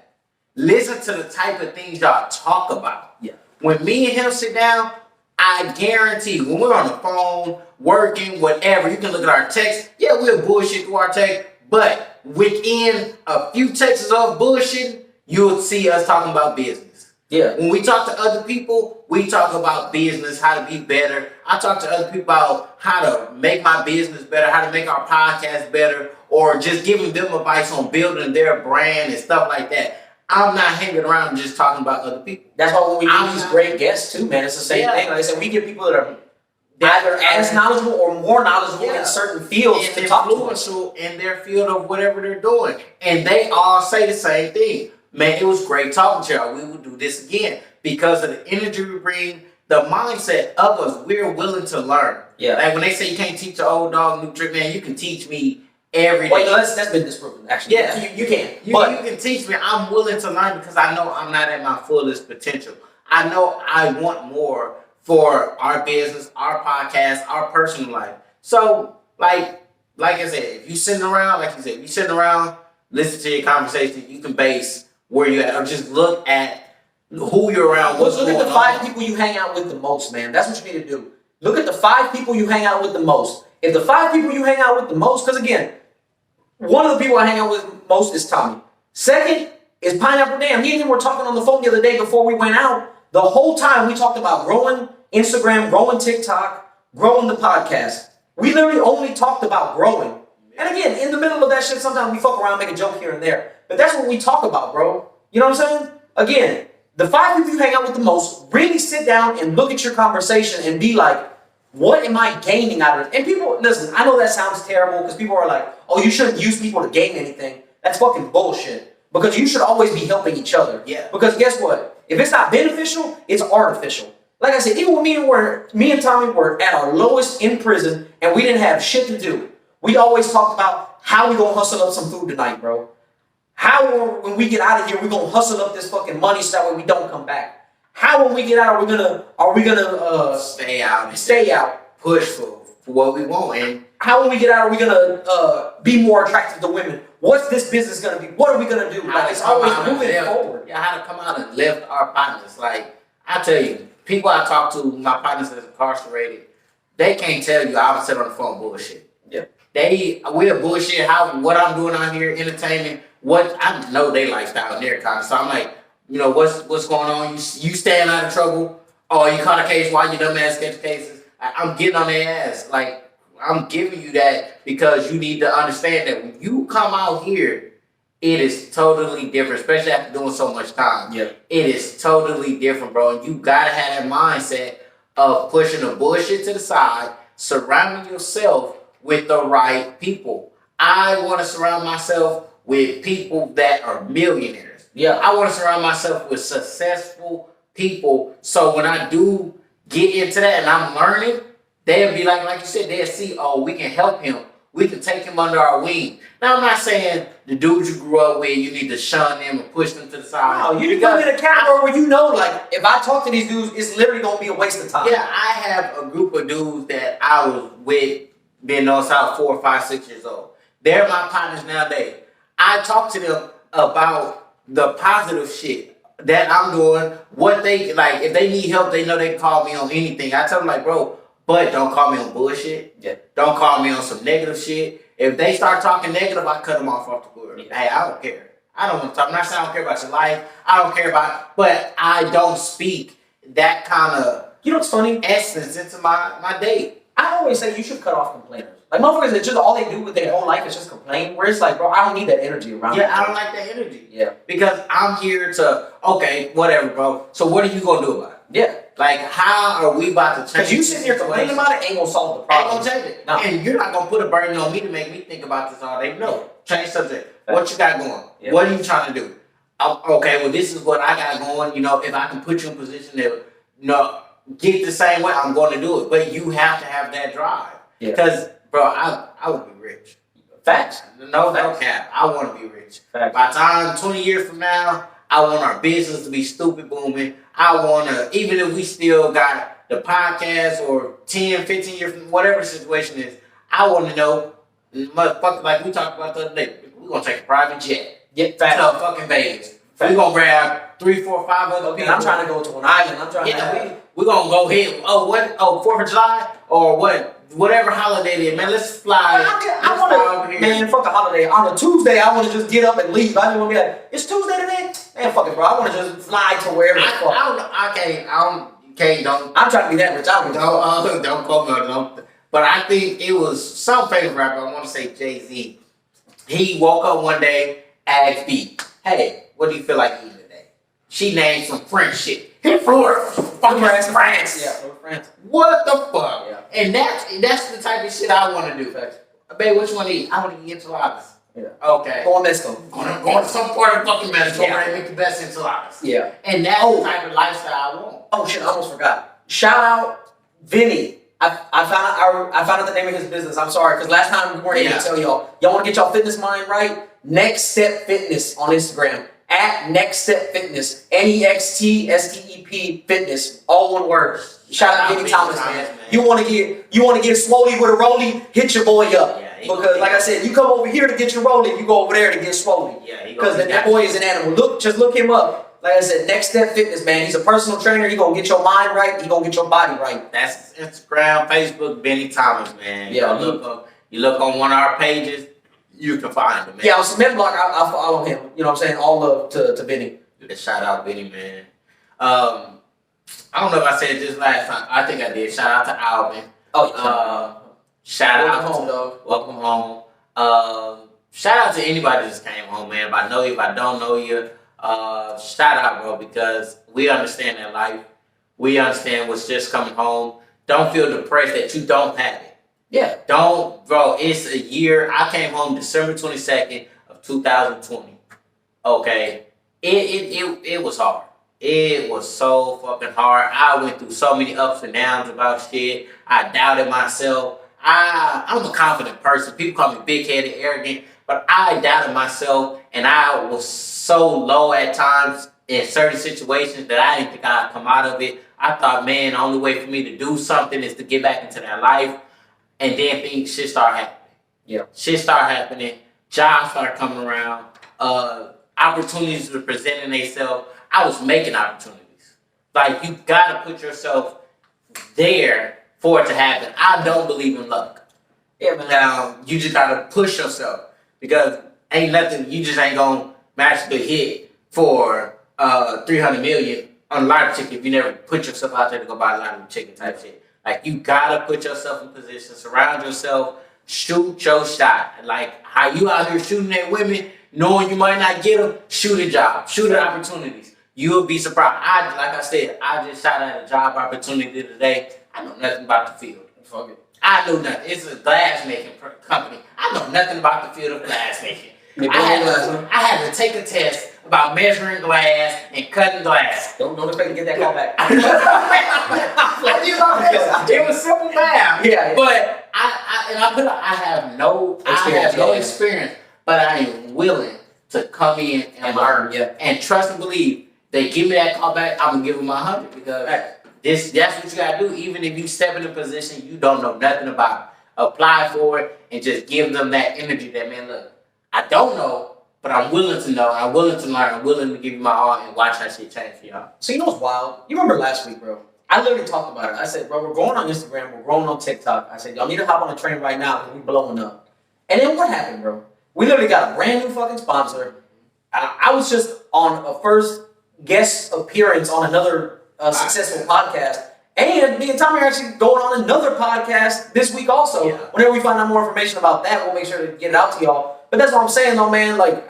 Listen to the type of things y'all talk about. Yeah. When me and him sit down, I guarantee when we're on the phone, working, whatever, you can look at our text. Yeah, we'll bullshit through our text, but within a few texts of bullshit, you'll see us talking about business. Yeah. When we talk to other people, we talk about business, how to be better. I talk to other people about how to make my business better, how to make our podcast better, or just giving them advice on building their brand and stuff like that. I'm not hanging around just talking about other people. That's why when we get these great guests too, man, it's the same thing. Like I said, we get people that are either as knowledgeable or more knowledgeable in certain fields and to talk to us. In their field of whatever they're doing. And they all say the same thing. Man, it was great talking to y'all. We will do this again. Because of the energy we bring, the mindset of us, we're willing to learn. Yeah. Like when they say you can't teach an old dog new trick, man, you can teach me every day. Well, no, that's been disproven, actually. Yeah, you can. You can teach me. I'm willing to learn because I know I'm not at my fullest potential. I know I want more for our business, our podcast, our personal life. So, like I said, if you sitting around, like you said, if you sitting around, listen to your conversation, you can base where you're at, or just look at who you're around. Look at the 5 people you hang out with the most, man. That's what you need to do. Look at the 5 people you hang out with the most. If the 5 people you hang out with the most, because again, one of the people I hang out with most is Tommy. Second is Pineapple Dan. Me and him were talking on the phone the other day before we went out. The whole time we talked about growing Instagram, growing TikTok, growing the podcast. We literally only talked about growing. And again, in the middle of that shit, sometimes we fuck around, make a joke here and there. But that's what we talk about, bro. You know what I'm saying? Again, the 5 people you hang out with the most, really sit down and look at your conversation and be like, what am I gaining out of it? And people, listen, I know that sounds terrible because people are like, oh, you shouldn't use people to gain anything. That's fucking bullshit. Because you should always be helping each other. Yeah. Because guess what? If it's not beneficial, it's artificial. Like I said, even when me and Tommy were at our lowest in prison and we didn't have shit to do, we always talked about how we gonna hustle up some food tonight, bro. How when we get out of here, we gonna hustle up this fucking money so that way we don't come back. How when we get out are we gonna stay out, push for what we want, and how when we get out are we gonna be more attractive to women? What's this business gonna be? What are we gonna do? Like, it's always moving forward. Yeah, how to come out and lift our partners. Like I tell you, people I talk to, my partners that's incarcerated, they can't tell you I would sit on the phone bullshit. Yeah. We're bullshit what I'm doing out here, entertainment, what I know they lifestyle in their kind of. So I'm like, you know, what's going on? You staying out of trouble? Oh, you caught a case, why you dumbass catch cases? I'm getting on their ass. Like, I'm giving you that because you need to understand that when you come out here, it is totally different, especially after doing so much time. Yeah. It is totally different, bro. And you gotta have that mindset of pushing the bullshit to the side, surrounding yourself with the right people. I want to surround myself with people that are millionaires. Yeah. I want to surround myself with successful people. So when I do get into that and I'm learning, they'll be like you said, they'll see, oh, we can help him. We can take him under our wing. Now, I'm not saying the dudes you grew up with, you need to shun them and push them to the side. No, you can get a category where you know, like, if I talk to these dudes, it's literally going to be a waste of time. Yeah, I have a group of dudes that I was with, been on South 4, 5, 6 years old. They're my partners nowadays. I talk to them about the positive shit that I'm doing, what they, like, if they need help, they know they can call me on anything. I tell them, like, bro, but don't call me on bullshit. Yeah. Don't call me on some negative shit. If they start talking negative, I cut them off the board. Yeah. Hey, I don't care. I don't want to talk. I'm not saying I don't care about your life. I don't care about, but I don't speak that kind of, You know what's funny? essence into my day. I always say you should cut off complainers. Like, motherfuckers, it's just all they do with their whole life is just complain. Where it's like, bro, I don't need that energy around me. Yeah, I don't like that energy. Yeah. Because I'm here to, okay, whatever, bro. So what are you going to do about it? Yeah. Like, how are we about to change? Because you sitting here complaining about it ain't going to solve the problem. Ain't gonna change it. No. And you're not gonna put a burden on me to make me think about this all day. No. Change subject. Right. What you got going? Yep. What are you trying to do? Okay, well, this is what I got going. You know, if I can put you in position to, get the same way, I'm going to do it. But you have to have that drive. Yeah. Because, bro, I would be rich. Facts. No cap. I want to be rich. Facts. By the time 20 years from now, I want our business to be stupid booming. I want to, even if we still got the podcast or 10, 15 years from whatever the situation is, I want to know, motherfucker, like we talked about the other day, we're we're gonna take a private jet. Get To fat. fucking Vegas. We're gonna grab 3, 4, 5 other people. I'm trying to go to an island. I'm trying we're gonna go ahead. Oh, what? Oh, 4th of July? Or what? Whatever holiday it is, man. Let's fly. I want to, man, fuck a holiday. On a Tuesday, I want to just get up and leave. I just want to be like, it's Tuesday today? Man, fuck it, bro. I want to just fly to wherever the fuck. I'm trying to be that rich. Don't quote me. But I think it was some famous rapper. I want to say Jay-Z. He woke up one day, asked B, hey, what do you feel like eating today? She named some French shit. He flew her fucking France. Yeah, France. What the fuck? Yeah. And that's the type of shit I want to do. Babe, what you want to eat? I want to eat enchiladas. Yeah. Okay. Go on Mexico. Going to some part of fucking Mexico where they make the best enchiladas. Yeah. And that's the type of lifestyle I want. Oh shit, I almost forgot. Shout out Vinny. I found out the name of his business. I'm sorry, because last time we weren't able to tell y'all. Y'all want to get y'all fitness mind right? Next Step Fitness on Instagram. At Next Step Fitness. NEXTSTEP Fitness. All one word. Shout out Vinny Thomas, man. You want to get swoley with a rollie? Hit your boy up. Yeah, because like I said, you come over here to get your rollie, you go over there to get swoley. Yeah, because that boy is an animal. Look him up. Like I said, Next Step Fitness, man. He's a personal trainer. He gonna get your mind right. He gonna get your body right. That's Instagram, Facebook, Benny Thomas, man. Yeah, you look on one of our pages, you can find him, man. Yeah, on Cement Block, I follow him. You know what I'm saying? All love to Benny. Shout out Benny, man. I don't know if I said this last time. I think I did. Shout out to Alvin. Oh, shout welcome out home, dog. Welcome home. Shout out to anybody that just came home, man. If I know you, if I don't know you. Shout out, bro, because we understand that life. We understand what's just coming home. Don't feel depressed that you don't have it. Yeah. Don't, bro. It's a year. I came home December 22nd of 2020. Okay. It was hard. It was so fucking hard. I went through so many ups and downs about shit. I doubted myself. I'm a confident person. People call me big-headed, arrogant, but I doubted myself, and I was so low at times in certain situations that I didn't think I'd come out of it. I thought, man, the only way for me to do something is to get back into that life, and then shit started happening. Yeah. Shit started happening. Jobs started coming around. Opportunities were presenting themselves. I was making opportunities. Like, you gotta put yourself there for it to happen. I don't believe in luck. Yeah, man. Now, you just gotta push yourself because ain't nothing, you just ain't gonna magically hit for 300 million on a lottery ticket if you never put yourself out there to go buy a lottery ticket type shit. Like, you gotta put yourself in position, surround yourself, shoot your shot. Like, how you out here shooting at women, knowing you might not get them, shoot a job, shoot at opportunities. You'll be surprised. Like I said, I just shot at a job opportunity today. I know nothing about the field. Fuck it. I know nothing. It's a glass making company. I know nothing about the field of glass making. I had to take a test about measuring glass and cutting glass. Don't expect to get that call back. It was simple math. Yeah. But I have no experience, but I am willing to come in and learn. Yeah. And trust and believe. They give me that call back, I'm gonna give them 100 because that's what you gotta do. Even if you step in a position you don't know nothing about, apply for it and just give them that energy. That, man, look, I don't know, but I'm willing to know. I'm willing to learn. I'm willing to give you my all and watch that shit change for y'all. So you know what's wild? You remember last week, bro? I literally talked about it. I said, bro, we're going on Instagram. We're growing on TikTok. I said, y'all need to hop on a train right now because we're blowing up. And then what happened, bro? We literally got a brand new fucking sponsor. I was just on a first guest appearance on another successful podcast. And me and Tommy are actually going on another podcast this week also. Yeah. Whenever we find out more information about that, we'll make sure to get it out to y'all. But that's what I'm saying though, man. Like,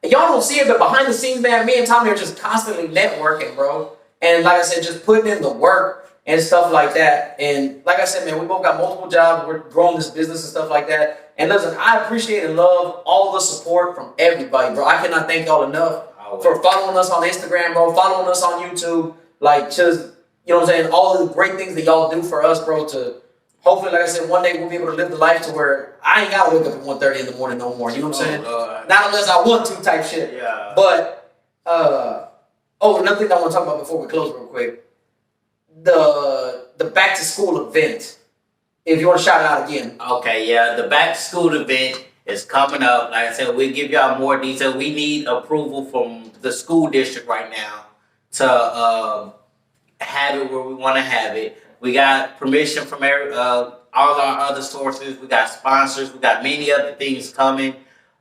y'all don't see it, but behind the scenes, man, me and Tommy are just constantly networking, bro. And like I said, just putting in the work and stuff like that. And like I said, man, we both got multiple jobs. We're growing this business and stuff like that. And listen, I appreciate and love all the support from everybody, bro. I cannot thank y'all enough for following us on Instagram, bro, following us on YouTube. Like, just, you know what I'm saying, all of the great things that y'all do for us, bro, to hopefully, like I said, one day we'll be able to live the life to where I ain't got to wake up at 1:30 in the morning no more. You know what I'm saying? Not unless I want to type shit. Yeah. But, another thing I want to talk about before we close real quick. The back to school event. If you want to shout it out again. Okay, yeah. The back to school event is coming up. Like I said, we'll give y'all more detail. We need approval from the school district right now to have it where we want to have it. We got permission from all our other sources. We got sponsors. We got many other things coming.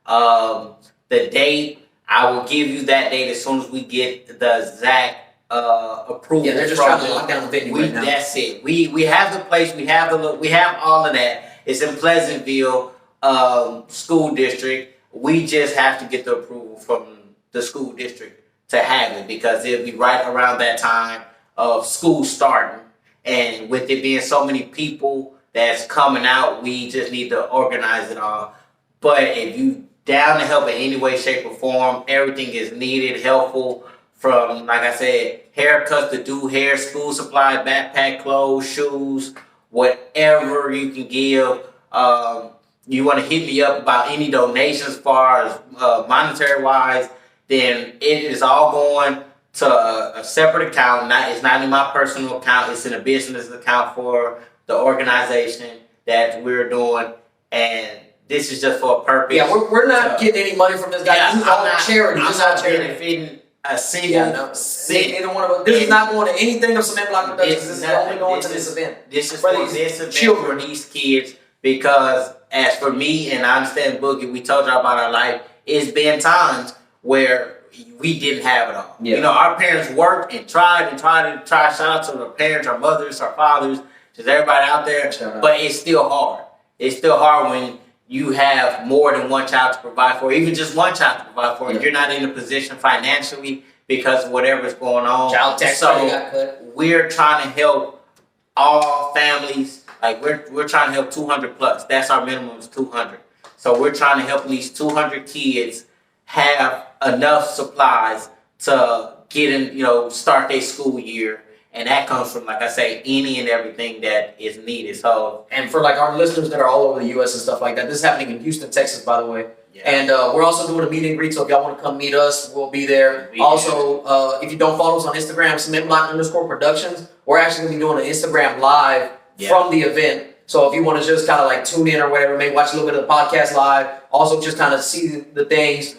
The date, I will give you that date as soon as we get the exact approval. Yeah, they're just trying to lock down the venue right now. That's it. We have the place. We have all of that. It's in Pleasantville school district. We just have to get the approval from the school district to have it, because it'll be right around that time of school starting. And with it being so many people that's coming out, we just need to organize it all. But if you down to help in any way, shape, or form, everything is needed, helpful, from, like I said, haircuts to do hair, school supplies, backpack, clothes, shoes, whatever you can give. You want to hit me up about any donations as far as monetary wise, then it is all going to a separate account. It's not in my personal account. It's in a business account for the organization that we're doing, and this is just for a purpose. Yeah, we're not getting any money from this guy. Yeah, this is all charity. This is all charity. Benefiting a single cent. This is not going to anything of Cement Block Productions. This is only going to this event. This is for this event for these kids, because as for me, and I understand Boogie, we told y'all about our life, it's been times where we didn't have it all. Yeah. You know, our parents worked and tried. Shout out to our parents, our mothers, our fathers, just everybody out there. But it's still hard. It's still hard when you have more than one child to provide for, even just one child to provide for. You're not in a position financially because of whatever's going on. Child tax got cut. We're trying to help all families. Like we're trying to help 200 plus. That's our minimum is 200. So we're trying to help at least 200 kids have enough supplies to get in, start their school year. And that comes from, like I say, any and everything that is needed. So, and for like our listeners that are all over the U.S. and stuff like that, this is happening in Houston, Texas, by the way. Yeah. And we're also doing a meet and greet. So if y'all want to come meet us, we'll be there. If you don't follow us on Instagram, cementblock_productions, we're actually going to be doing an Instagram live from the event. So if you want to just kind of like tune in or whatever, maybe watch a little bit of the podcast live, also just kind of see the things.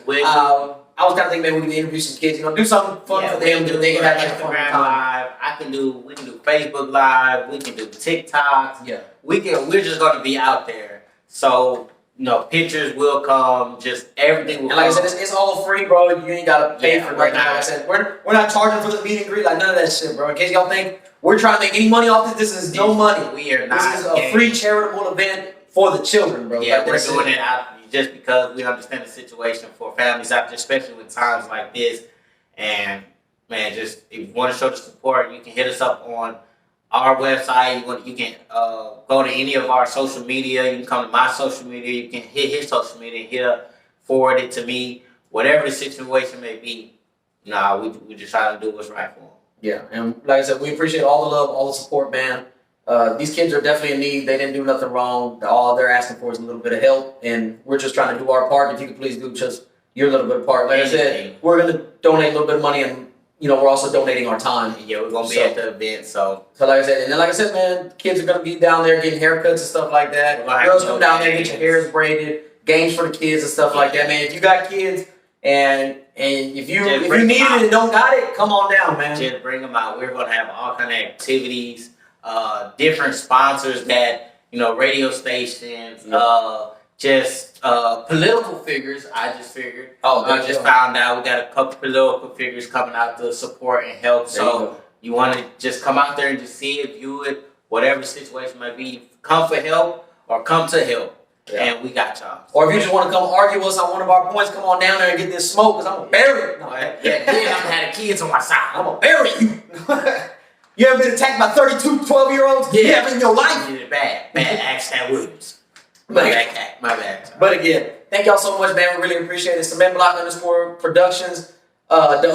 I was kind of thinking maybe we can interview some kids, do something fun for them. They can have Instagram live. We can do Facebook live. We can do TikToks. Yeah, we're just going to be out there. So pictures will come. Just everything will. And like I said, it's all free, bro. You ain't got to pay for nothing. Like I said, we're not charging for the meet and greet, like none of that shit, bro. In case y'all think we're trying to make any money off this, this is no money. We are not. This is a free charitable event for the children, bro. Yeah, we're doing it out just because we understand the situation for families out there, especially with times like this. And man, just if you want to show the support, you can hit us up on our website. You can go to any of our social media. You can come to my social media. You can hit his social media and forward it to me. Whatever the situation may be, we just try to do what's right for them. Yeah, and like I said, we appreciate all the love, all the support, man. These kids are definitely in need. They didn't do nothing wrong. All they're asking for is a little bit of help, and we're just trying to do our part. If you could please do just your little bit of part. Like I said, we're going to donate a little bit of money, and we're also donating our time. Yeah, we're going to be at the event, so like I said, man, kids are going to be down there getting haircuts and stuff like that. Girls come down there and get your hairs braided, games for the kids and stuff like that, man. If you got kids and if you need it and don't got it, come on down, man. Just bring them out. We're going to have all kind of activities. Different sponsors that radio stations, just political figures. I just figured. I just found out we got a couple political figures coming out to support and help. So you want to just come out there and just see it, view it, whatever the situation might be. Come for help or come to help. Yeah. And we got y'all. Or if you just want to come argue with us on one of our points, come on down there and get this smoke, because I'm going to bury it. Then I'm going to have the kids on my side. I'm going to bury you. You ever been attacked by 32 12-year-olds? Yeah. You ever in your life? Bad. Ask that Williams. My bad. But again, thank y'all so much, man. We really appreciate it. Cementblock_productions, the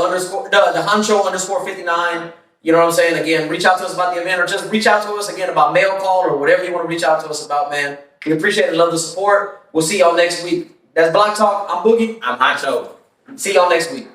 Hancho_59. You know what I'm saying? Again, reach out to us about the event, or just reach out to us again about mail call or whatever you want to reach out to us about, man. We appreciate it. Love the support. We'll see y'all next week. That's Block Talk. I'm Boogie. I'm Hancho. See y'all next week.